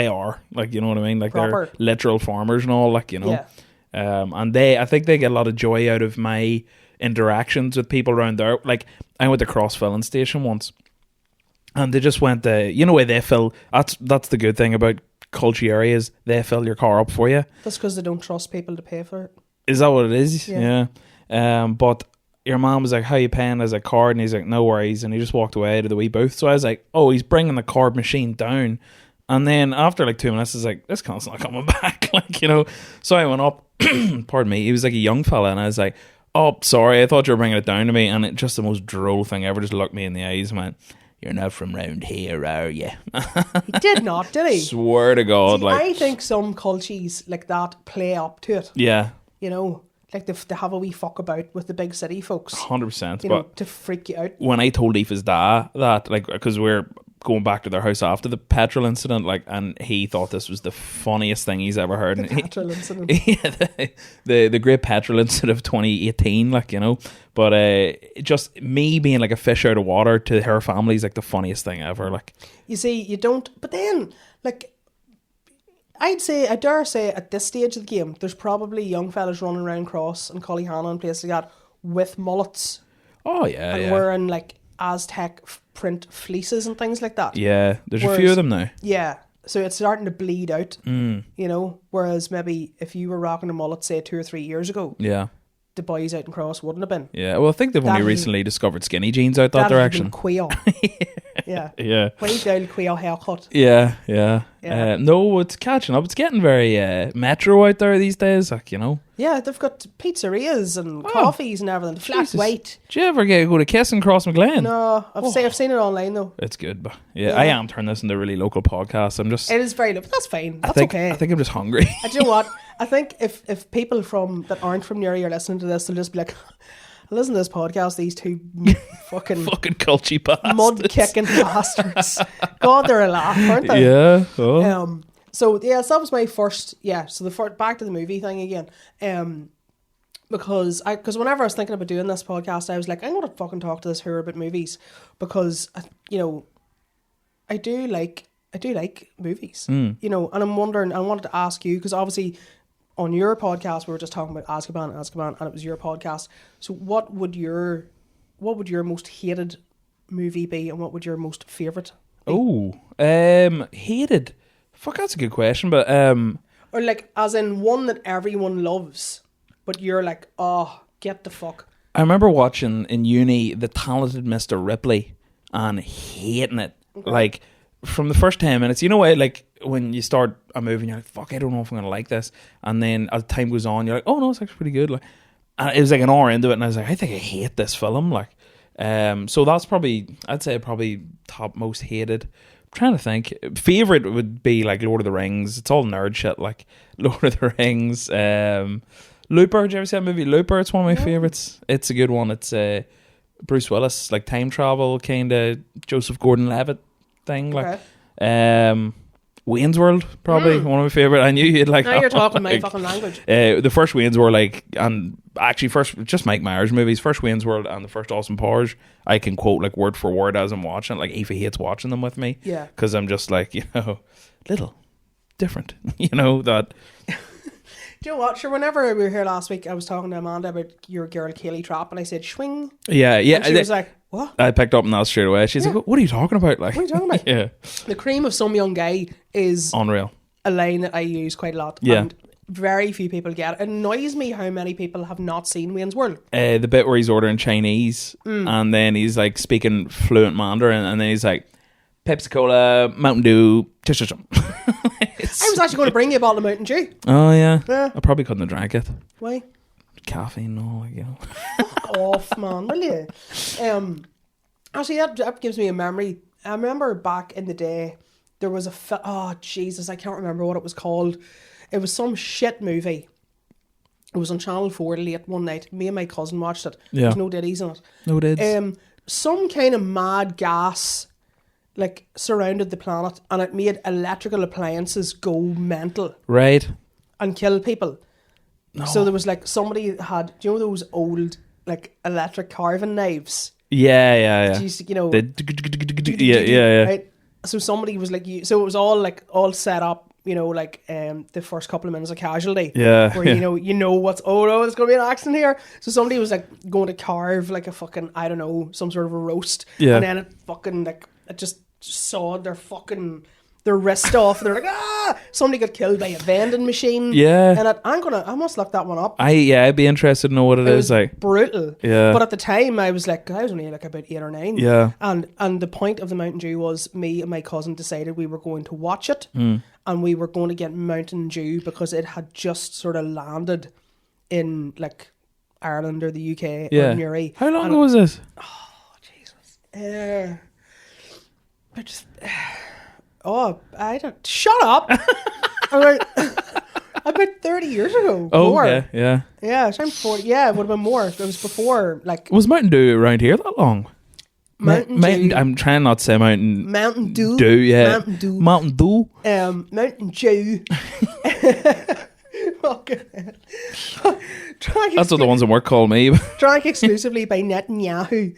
are, like, you know what I mean? Like proper. They're literal farmers and all, like, Yeah. And I think they get a lot of joy out of my interactions with people around there. Like, I went to Cross Filling Station once, and they just went where they fill. That's the good thing about culty areas. They fill your car up for you. That's because they don't trust people to pay for it. Is that what it is? Yeah. But your mom was like, how you paying? I was like, card. And he's like, no worries. And he just walked away to the wee booth. So I was like, oh, he's bringing the card machine down. And then after like 2 minutes, I was like, this cunt's not coming back. Like, you know. So I went up, pardon me, he was like a young fella. And I was like, oh, sorry, I thought you were bringing it down to me. And it just the most droll thing ever, just looked me in the eyes and went, you're not from round here, are you? He did not, did he? Swear to God. See, like, I think some cultures like that play up to it. yeah. You know, like they have a wee fuck about with the big city folks. 100%. You know, to freak you out. When I told Aoife's dad that, like, because we're going back to their house after the petrol incident, like, and he thought this was the funniest thing he's ever heard. The petrol incident. Yeah, the great petrol incident of 2018, like, you know. But just me being like a fish out of water to her family is like the funniest thing ever. Like, you see, you don't. But then, like, I dare say, at this stage of the game, there's probably young fellas running around Cross and Collyhanna and places like that with mullets. Oh yeah, and wearing like Aztec print fleeces and things like that. Yeah, there's a few of them now. Yeah, so it's starting to bleed out. You know, whereas maybe if you were rocking a mullet, say 2 or 3 years ago, yeah, the boys out in Cross wouldn't have been. Yeah, well, I think they've only recently discovered skinny jeans out that direction. Quail. Yeah. Yeah. Waved down quail haircut. Yeah, yeah. Yeah. No, it's catching up. It's getting very metro out there these days, like, you know. Yeah, they've got pizzerias and coffees and everything. Flat Jesus. white. Do you ever go to Kiss and Cross McGlen? No, I've seen it online though. It's good, but yeah, I am turning this into a really local podcast. I'm just. It is very local. That's fine. That's okay. I think I'm just hungry. Do you know what? I think if people that aren't from near you are listening to this, they'll just be like, listen to this podcast, these two fucking culchy bastards. mud kicking bastards. God, they're a laugh, aren't they? Yeah. Oh. So yeah, so that was my first. Yeah. So back to the movie thing again. Because whenever I was thinking about doing this podcast, I was like, I'm gonna fucking talk to this whore about movies because you know, I do like movies. You know, and I'm wondering. I wanted to ask you because obviously, on your podcast we were just talking about Azkaban, and it was your podcast. So what would your most hated movie be, and what would your most favourite be? Oh, hated. Fuck, that's a good question, but or like as in one that everyone loves, but you're like, oh, get the fuck. I remember watching in uni The Talented Mr. Ripley and hating it. Okay. Like from the first 10 minutes, you know what, like when you start a movie and you're like, fuck, I don't know if I'm gonna like this, and then as time goes on you're like, oh no, it's actually pretty good. Like, and it was like an hour into it and I was like, I think I hate this film. Like, so that's probably, I'd say probably top most hated. I'm trying to think. Favorite would be like Lord of the Rings. It's all nerd shit, like Lord of the Rings. Looper. Did you ever see that movie Looper? It's one of my favorites. It's a good one. It's Bruce Willis, like time travel kind of Joseph Gordon-Levitt thing. Okay. Like Wayne's World, probably one of my favorite. I knew you'd like. Now you're talking my fucking language. The first Wayne's World, like, and actually first just Mike Myers movies, first Wayne's World and the first Austin Powers, I can quote like word for word as I'm watching it. Like Aoife hates watching them with me, yeah, because I'm just like, you know, little different, you know that. Do you know what? Sure, whenever we were here last week, I was talking to Amanda about your girl Kaylee Trapp, and I said swing. Yeah. And she was like, what? I picked up on that straight away. She's like, what are you talking about? Like, what are you talking about? Yeah. The cream of some young guy is unreal. A line that I use quite a lot. Yeah. And very few people get it. It annoys me how many people have not seen Wayne's World. The bit where he's ordering Chinese and then he's like speaking fluent Mandarin and then he's like, Pepsi Cola, Mountain Dew, I was actually going to bring you a bottle of Mountain Dew. Oh yeah. I probably couldn't have drank it. Why? Caffeine, no, like, you know. Fuck off, man, will you? Actually, that gives me a memory. I remember back in the day, there was oh Jesus, I can't remember what it was called. It was some shit movie. It was on Channel 4 late one night. Me and my cousin watched it. Yeah. There's no diddies in it. No dids. Some kind of mad gas like surrounded the planet, and it made electrical appliances go mental. Right. And kill people. No. So there was like somebody had, do you know those old like electric carving knives? Yeah. You know, yeah. Right? So somebody was like, so it was all set up, you know, like the first couple of minutes of Casualty. Yeah. Where you know what's, oh no, there's gonna be an accident here. So somebody was like going to carve like a fucking, I don't know, some sort of a roast. Yeah. And then it fucking like it just sawed their fucking their wrist off. They're like, ah, somebody got killed by a vending machine. Yeah. And I must look that one up. I'd be interested to know what it is like. Brutal. Yeah. But at the time, I was only like about 8 or 9. Yeah. And the point of the Mountain Dew was me and my cousin decided we were going to watch it, and we were going to get Mountain Dew because it had just sort of landed in like Ireland or the UK or Newry. How long ago was this? Oh Jesus! I don't. Shut up. About 30 years ago. Oh, more. yeah. Yeah, so I'm 40. Yeah, it would have been more. It was before, like... Was Mountain Dew around here that long? Mountain Dew. I'm trying not to say Mountain Dew. Yeah. Mountain Dew. Mountain Dew. Mountain Dew. That's what the ones in work call me. Drank exclusively by Netanyahu.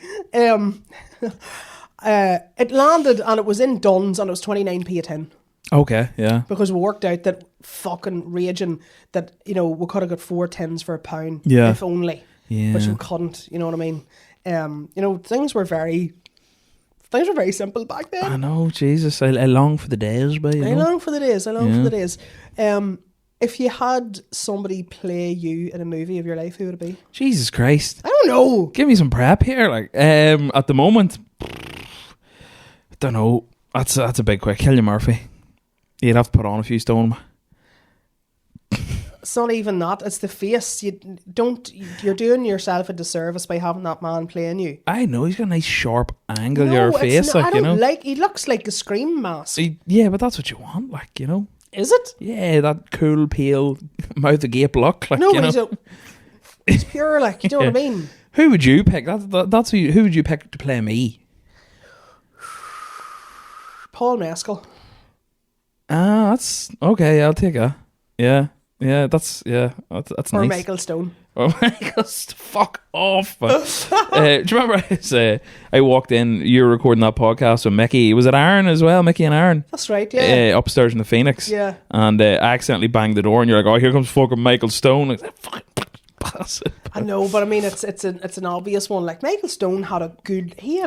It landed and it was in Duns and it was 29p a tin. Okay, yeah. Because we worked out that fucking raging that, we could have got 4 tins for £1. Yeah. If only. Yeah. Which we couldn't, you know what I mean? Things were very simple back then. I know, Jesus. I long for the days, but I long for the days. If you had somebody play you in a movie of your life, who would it be? Jesus Christ. I don't know. Give me some prep here. At the moment, I don't know. That's a big quick. Cillian Murphy. You'd have to put on a few stone. It's not even that. It's the face. You're doing yourself a disservice by having that man playing you. I know, he's got a nice sharp angle your face, he looks like a Scream mask. Yeah, but that's what you want, Is it? Yeah, that cool, pale, mouth agape look, he's pure, you know what I mean? Who would you pick? That's who would you pick to play me? Paul Mescal. That's okay. I'll take that. Yeah, that's nice. Or Michael Stone. Oh my God, fuck off. Do you remember I walked in, you were recording that podcast with Mickey. Was it Aaron as well? Mickey and Aaron? That's right, yeah. Upstairs in the Phoenix. Yeah. And I accidentally banged the door and you're like, oh, here comes fucking Michael Stone. I was like, fucking bastard. I know, but I mean, it's an obvious one. Like, Michael Stone had a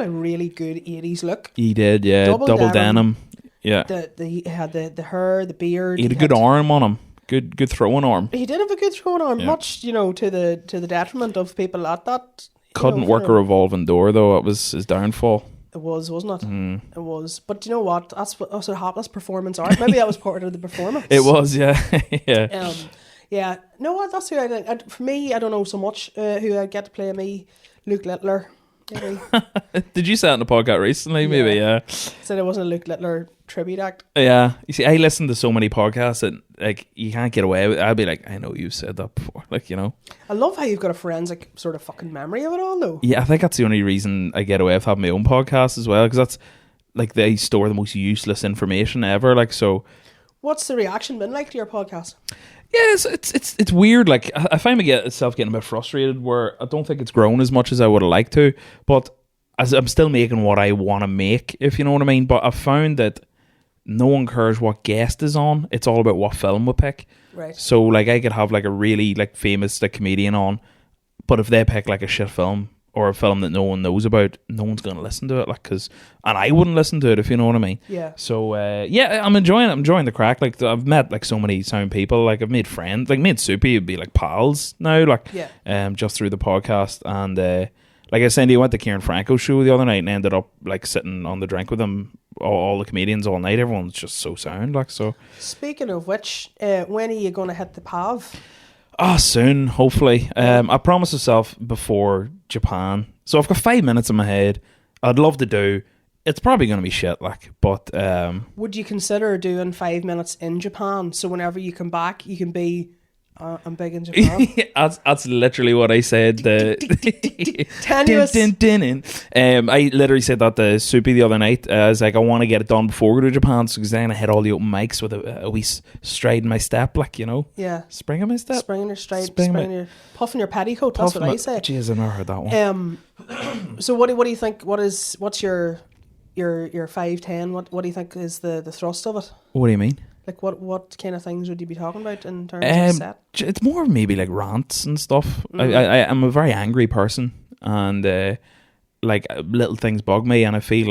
really good 80s look. He did, yeah. Double denim. Yeah. He had the hair, the beard. He had a good arm on him. Good throwing arm. He did have a good throwing arm, much to the detriment of people at that. Couldn't work a revolving door though. It was his downfall. It was, wasn't it? It was. But you know what? That's what happens. Performance art. Maybe that was part of the performance. It was, yeah, yeah. Yeah. No, what? That's who I think. For me, I don't know so much who I get to play me. Luke Littler. Maybe. Did you say it in the podcast recently? Maybe, yeah. Said it wasn't a Luke Littler tribute act. Yeah. You see, I listen to so many podcasts that you can't get away with it. I'll be like, I know you've said that before. I love how you've got a forensic sort of fucking memory of it all, though. Yeah, I think that's the only reason I get away with having my own podcast as well, because that's they store the most useless information ever. So. What's the reaction been like to your podcast? Yes, it's weird. I find myself getting a bit frustrated where I don't think it's grown as much as I would have liked to. But as I'm still making what I want to make, if you know what I mean. But I've found that no one cares what guest is on. It's all about what film we pick. Right. So I could have a really famous comedian on, but if they pick a shit film or a film that no one knows about, no one's going to listen to it. And I wouldn't listen to it, if you know what I mean. Yeah. So I'm enjoying it. I'm enjoying the crack. I've met so many sound people. I've made friends. Me and Soupy would be pals now. Just through the podcast. And like I said, he went to Kieran Franco's show the other night and ended up sitting on the drink with him. All the comedians all night. Everyone's just so sound. So. Speaking of which, when are you going to hit the PAV? Soon, hopefully. I promised myself before Japan. So I've got 5 minutes in my head. I'd love to do. It's probably going to be shit, but... Would you consider doing 5 minutes in Japan? So whenever you come back, you can be... I'm big in Japan. that's literally what I said. Tenuous. I literally said that to Soupy the other night. I was like, I want to get it done before we go to Japan, so because then I hit all the open mics with a wee stride in my step, Yeah. Spring in my step. Spring in your stride. Puffing your petticoat. That's what I say. Jeez, I've never heard that one. So what do you think? What's your 5'10"? What do you think is the thrust of it? What do you mean? What kind of things would you be talking about in terms of set? It's more maybe rants and stuff. I'm a very angry person, and little things bug me, and I feel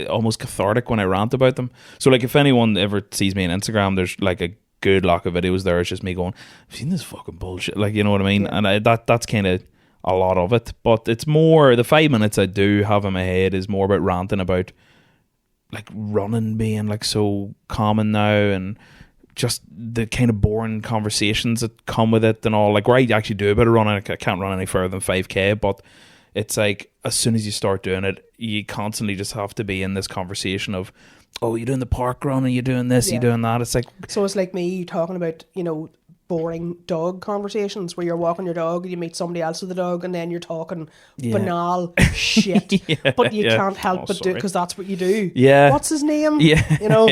almost cathartic when I rant about them. So like if anyone ever sees me on Instagram, there's like a good lock of videos there. It's just me going, I've seen this fucking bullshit. Like, you know what I mean? Yeah. And that's kind of a lot of it. But it's more, the 5 minutes I do have in my head is more about ranting about like running being like so common now, and just the kind of boring conversations that come with it and all. Like where I actually do a bit of running, I can't run any further than 5k, but it's like as soon as you start doing it, you constantly just have to be in this conversation of, oh, you're doing the park run, and you're doing this, you're doing that. It's like, so it's like me talking about, you know, boring dog conversations where you're walking your dog and you meet somebody else with a dog, and then you're talking banal shit, but you can't help but do it because that's what you do. What's his name? You know.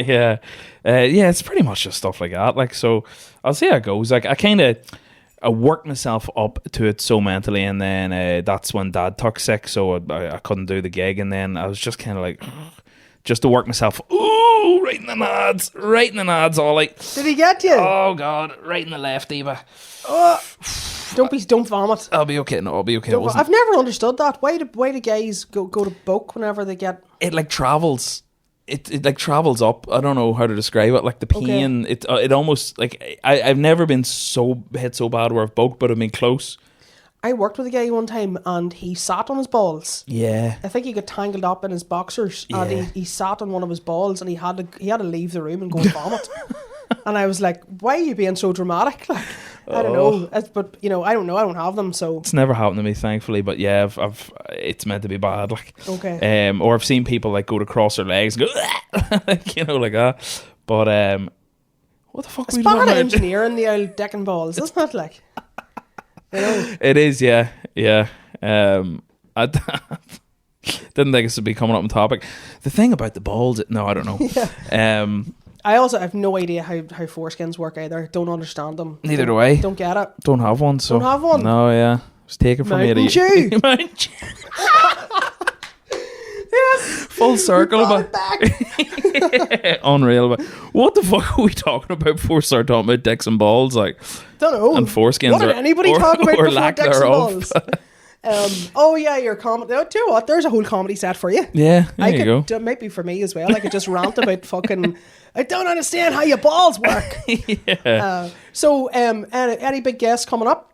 It's pretty much just stuff like that. Like, so I'll see how it goes. Like I worked myself up to it so mentally, and then that's when Dad took sick, so I couldn't do the gig, and then I was just kind of like, just to work myself, right in the nads, all like. Did he get you? Oh God, right in the left, Eva. Don't vomit. I'll be okay. No, I'll be okay. I've never understood that. Why do guys go to bulk whenever they get? It like travels. It like travels up. I don't know how to describe it. Like the pain. It almost like I've never been so hit so bad where I've bulked, but I've been close. I worked with a guy one time and he sat on his balls. Yeah. I think he got tangled up in his boxers and he sat on one of his balls and he had to leave the room and go and vomit. And I was like, why are you being so dramatic? Like, I don't know. But, you know, I don't know. I don't have them, so. It's never happened to me, thankfully. But yeah, I've it's meant to be bad. Like, okay. Or I've seen people like go to cross their legs and go, like, you know, like that. But what the fuck? It's bad engineering, the old dick and balls, isn't it? Like, you know. It is, yeah. I didn't think this would be coming up on topic. The thing about the balls, no, I don't know. I also have no idea how foreskins work either. Don't understand them. Neither do I. Don't get it. Don't have one. So. Don't have one? No, yeah. It was taken from Mountain me. Dew. Mountain Dew. Yes. Full circle. Brought it back. Unreal. But what the fuck are we talking about before we start talking about dicks and balls? Like, don't know. And foreskins. What did anybody talk about before lack dicks thereof? and balls? Oh yeah, your comedy. Oh, do you know what? There's a whole comedy set for you. Yeah, there you go. It might be for me as well. I could just rant about fucking. I don't understand how your balls work. Yeah. So, any big guests coming up?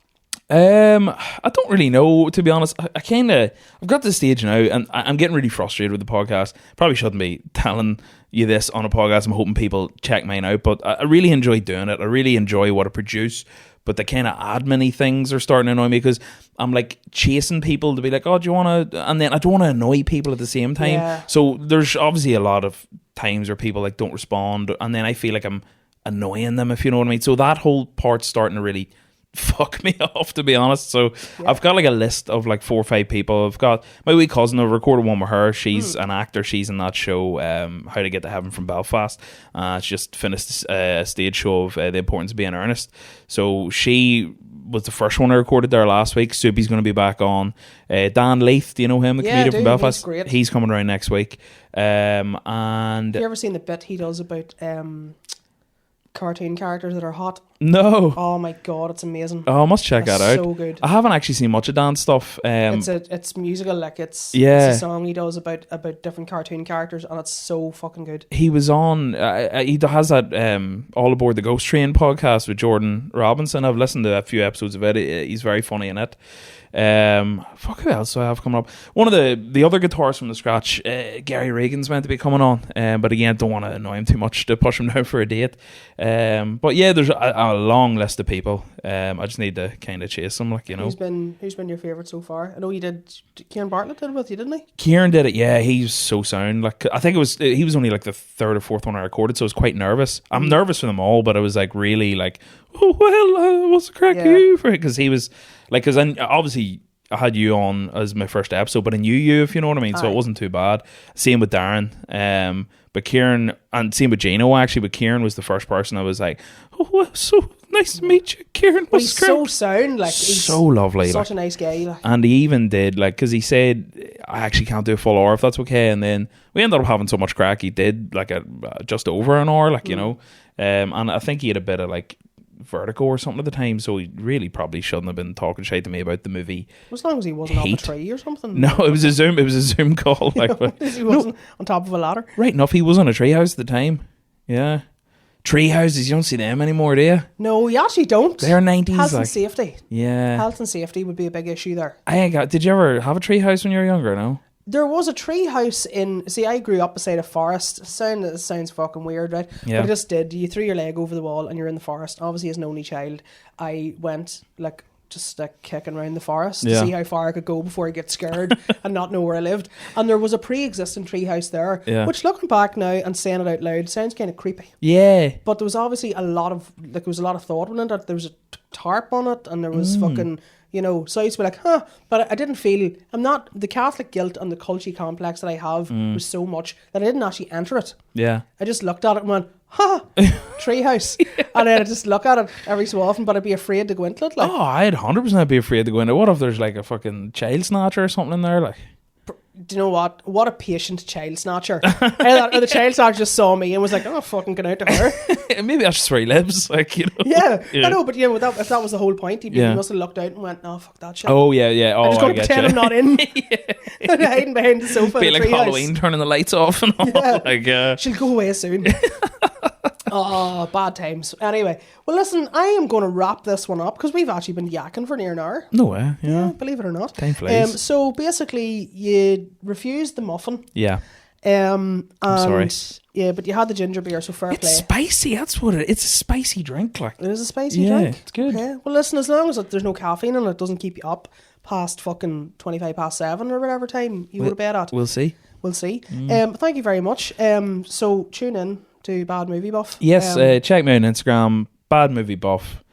I don't really know, to be honest. I've got to the stage now, and I'm getting really frustrated with the podcast. Probably shouldn't be telling you this on a podcast. I'm hoping people check mine out, but I really enjoy doing it. I really enjoy what I produce, but the kind of admin-y things are starting to annoy me because I'm like chasing people to be like, oh, do you want to? And then I don't want to annoy people at the same time. Yeah. So there's obviously a lot of times where people like don't respond, and then I feel like I'm annoying them, if you know what I mean. So that whole part's starting to really fuck me off, to be honest. So I've got like a list of like 4 or 5 people. I've got my wee cousin. I've recorded one with her. She's an actor. She's in that show, How to Get to Heaven from Belfast. She just finished a stage show of The Importance of Being Earnest. So she was the first one I recorded there last week. Soupy's going to be back on. Dan Leith, do you know him, the comedian from Belfast? He's great. He's coming around next week. And have you ever seen the bit he does about cartoon characters that are hot? No. Oh my god, it's amazing. Oh, I must check that out. So good. I haven't actually seen much of Dan's stuff. It's musical, like it's a song he does about different cartoon characters, and it's so fucking good. He was on. He has that All Aboard the Ghost Train podcast with Jordan Robinson. I've listened to a few episodes of it. He's very funny in it. Fuck, who else do I have coming up? One of the other guitarists from the Scratch, Gary Regan's meant to be coming on, but again, don't want to annoy him too much to push him down for a date. But yeah, there's a long list of people. I just need to kind of chase them, like, you know. Who's been your favourite so far? I know you did. Kieran Bartlett did it with you, didn't he? Kieran did it. Yeah, he's so sound. Like, I think he was only like the 3rd or 4th one I recorded, so I was quite nervous. I'm nervous for them all, but I was like really like, oh well, what's the crack you for it? Because he was like, because obviously I had you on as my first episode, but I knew you, if you know what I mean. So it wasn't too bad. Same with Darren. But Kieran, and same with Gino actually, but Kieran was the first person I was like, oh, well, so nice to meet you, Kieran. But he's so sound, like he's so lovely, such a nice guy. Like. And he even did, like, because he said, I actually can't do a full hour if that's okay. And then we ended up having so much crack, he did like a just over an hour, like, you know. And I think he had a bit of like Vertigo or something at the time, so he really probably shouldn't have been talking shit to me about the movie. As long as he wasn't on a tree or something. No, it was a Zoom call. Like, he wasn't on top of a ladder. Right enough, he was on a treehouse at the time. Yeah. Tree houses, you don't see them anymore, do you? No, you actually don't. They're 90s. Health and safety. Yeah. Health and safety would be a big issue there. Did you ever have a tree house when you were younger, no? There was a tree house I grew up beside a forest. It sounds fucking weird, right? Yeah. But I just did. You threw your leg over the wall and you're in the forest. Obviously, as an only child, I went just kicking around the forest to see how far I could go before I get scared and not know where I lived. And there was a pre-existing tree house there, which looking back now and saying it out loud sounds kind of creepy. Yeah. But there was obviously a lot of thought went into it. There was a tarp on it and there was fucking, so I used to be like, but I didn't feel, I'm not, the Catholic guilt and the culty complex that I have was so much that I didn't actually enter it. Yeah. I just looked at it and went, treehouse. And then I just look at it every so often, but I'd be afraid to go into it. Like, I'd 100% be afraid to go into it. What if there's like a fucking child snatcher or something in there? Like, do you know what? What a patient child snatcher. Or the child snatcher just saw me and was like, fucking get out to her. Maybe that's just where he lives. Like, Yeah, I know, but if that was the whole point, he must have looked out and went, no, fuck that shit. Oh, yeah. Oh, I'm just going to pretend I'm not in. Hiding behind the sofa. Be like Halloween, turning the lights off and all. Yeah. She'll go away soon. Oh, bad times. Anyway, well, listen, I am going to wrap this one up because we've actually been yakking for near an hour. No way, yeah. Believe it or not. Time flies. So basically, you refused the muffin. Yeah. I'm sorry. Yeah, but you had the ginger beer, so fair play. It's spicy, that's what it's a spicy drink. Like. It is a spicy drink. It's good. Okay. Well, listen, as long as there's no caffeine and it doesn't keep you up past fucking 7 or whatever time you go to bed at. We'll see. Thank you very much. So tune in to Bad Movie Buff. Yes, check me on Instagram, Bad Movie Buff.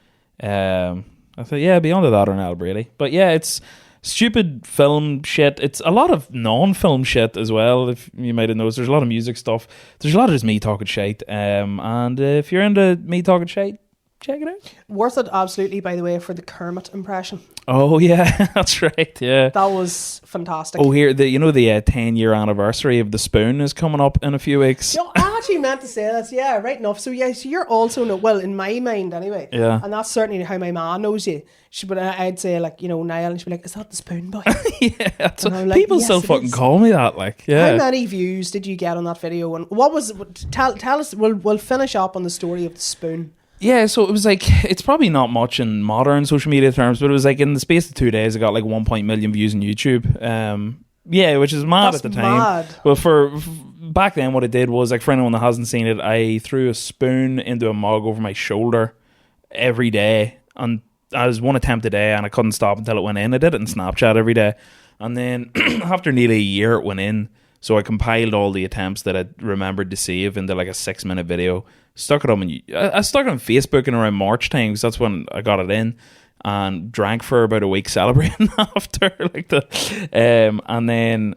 I thought, be onto that on Niall Brady. But yeah, it's stupid film shit. It's a lot of non-film shit as well, if you might have noticed. There's a lot of music stuff. There's a lot of just me talking shite. And if you're into me talking shite, check it out. Worth it, absolutely, by the way, for the Kermit impression. Oh, yeah, that's right, yeah. That was fantastic. Oh, here, the 10-year anniversary of The Spoon is coming up in a few weeks. I actually meant to say that, yeah, right enough. So, yeah, so you're also, well, in my mind anyway, and that's certainly how my ma knows you. I'd say, like, Niall, and she'd be like, is that the Spoon boy? Yeah, that's what, people still fucking call me that, like, yeah. How many views did you get on that video? And what was, tell us, we'll finish up on the story of The Spoon. Yeah, so it was like, it's probably not much in modern social media terms, but it was like in the space of 2 days, it got like 1 million views on YouTube. Which is mad at the time. Mad. Well, for back then, what I did was, like, for anyone that hasn't seen it, I threw a spoon into a mug over my shoulder every day, and I was one attempt a day, and I couldn't stop until it went in. I did it in Snapchat every day, and then after nearly a year, it went in. So I compiled all the attempts that I remembered to save into like a 6-minute video. Stuck it up, I stuck it on Facebook in around March time, because that's when I got it in, and drank for about a week celebrating after, like and then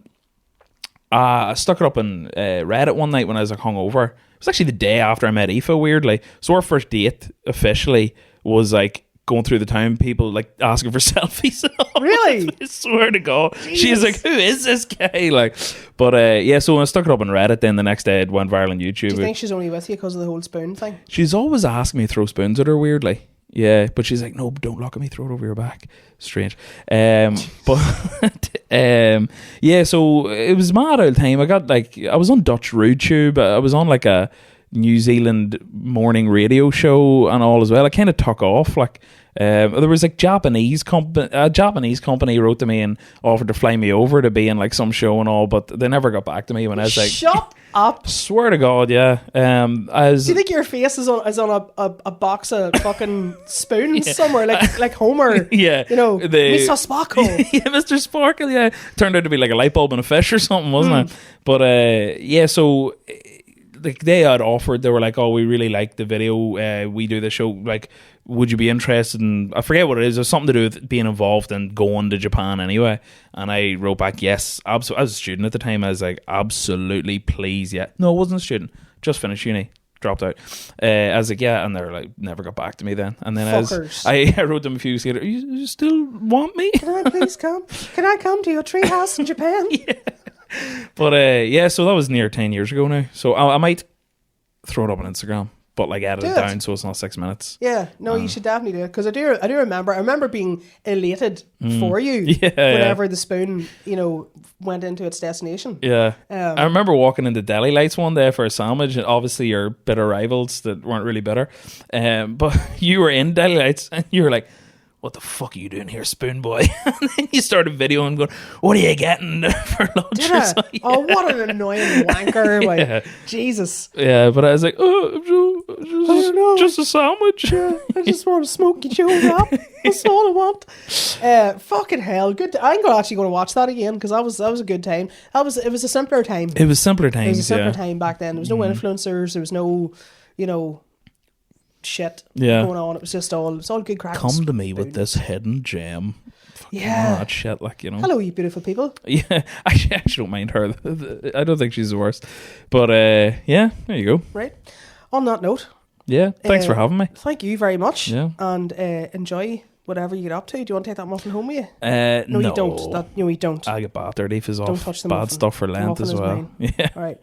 I stuck it up on Reddit one night when I was like hungover. It was actually the day after I met Aoife, weirdly. So our first date officially was like going through the town, people like asking for selfies. Really? I swear to God. Jeez. She's like, who is this guy? Like, but so when I stuck it up on Reddit, then the next day it went viral on YouTube. Do you think she's only with you because of the whole spoon thing? She's always asked me to throw spoons at her, weirdly. Yeah, but she's like, no, don't look at me, throw it over your back. Strange. So it was mad all the time. I was on Dutch RudeTube. I was on like a New Zealand morning radio show and all as well. I kind of took off. Like, there was like a Japanese company wrote to me and offered to fly me over to be in like some show and all, but they never got back to me when I was like, shut up. Swear to God, yeah. Do you think your face is on a box of fucking spoons somewhere, like Homer? Yeah, Mr. Sparkle. Yeah, Mr. Sparkle. Yeah, turned out to be like a light bulb and a fish or something, wasn't it? But so. Like they had offered, they were like, oh, we really like the video, we do the show, like, would you be interested in, I forget what it is, there's something to do with being involved and going to Japan anyway. And I wrote back, yes, absolutely. I was a student at the time. I was like, absolutely, please, yeah. No, I wasn't a student, just finished uni, dropped out. I was like, yeah, and they're like, never got back to me then. And then I wrote them a few weeks later, you still want me? Can I please come? Can I come to your treehouse in Japan? Yeah. But so that was near 10 years ago now. So I might throw it up on Instagram. but like edit it down so it's not 6 minutes. Yeah, no, you should definitely do it, because I do remember being elated for you whenever the spoon, went into its destination. Yeah. I remember walking into Deli Lights one day for a sandwich, and obviously your bitter rivals that weren't really bitter, but you were in Deli Lights and you were like, what the fuck are you doing here, spoon boy? And then you started videoing going, what are you getting for lunch? Did I? So, oh, what an annoying wanker. Like, Jesus. Yeah, but I was like, just a sandwich. Yeah, I just want a smoky Joe wrap. That's all I want. Fucking hell. Good. I'm actually going to watch that again, because that was a good time. It was a simpler time. It was simpler times, It was a simpler time back then. There was no influencers. There was no, shit going on. It was just all good crack. Come to me with this hidden gem. That shit, like, Hello, you beautiful people. Yeah, I actually don't mind her. I don't think she's the worst. But yeah, there you go. Right. On that note. Yeah, thanks for having me. Thank you very much. Yeah. And enjoy whatever you get up to. Do you want to take that muffin home with you? No, you don't. You don't. I get battered. If is off. Don't touch the bad muffin. stuff for Lent as well. Yeah. All right.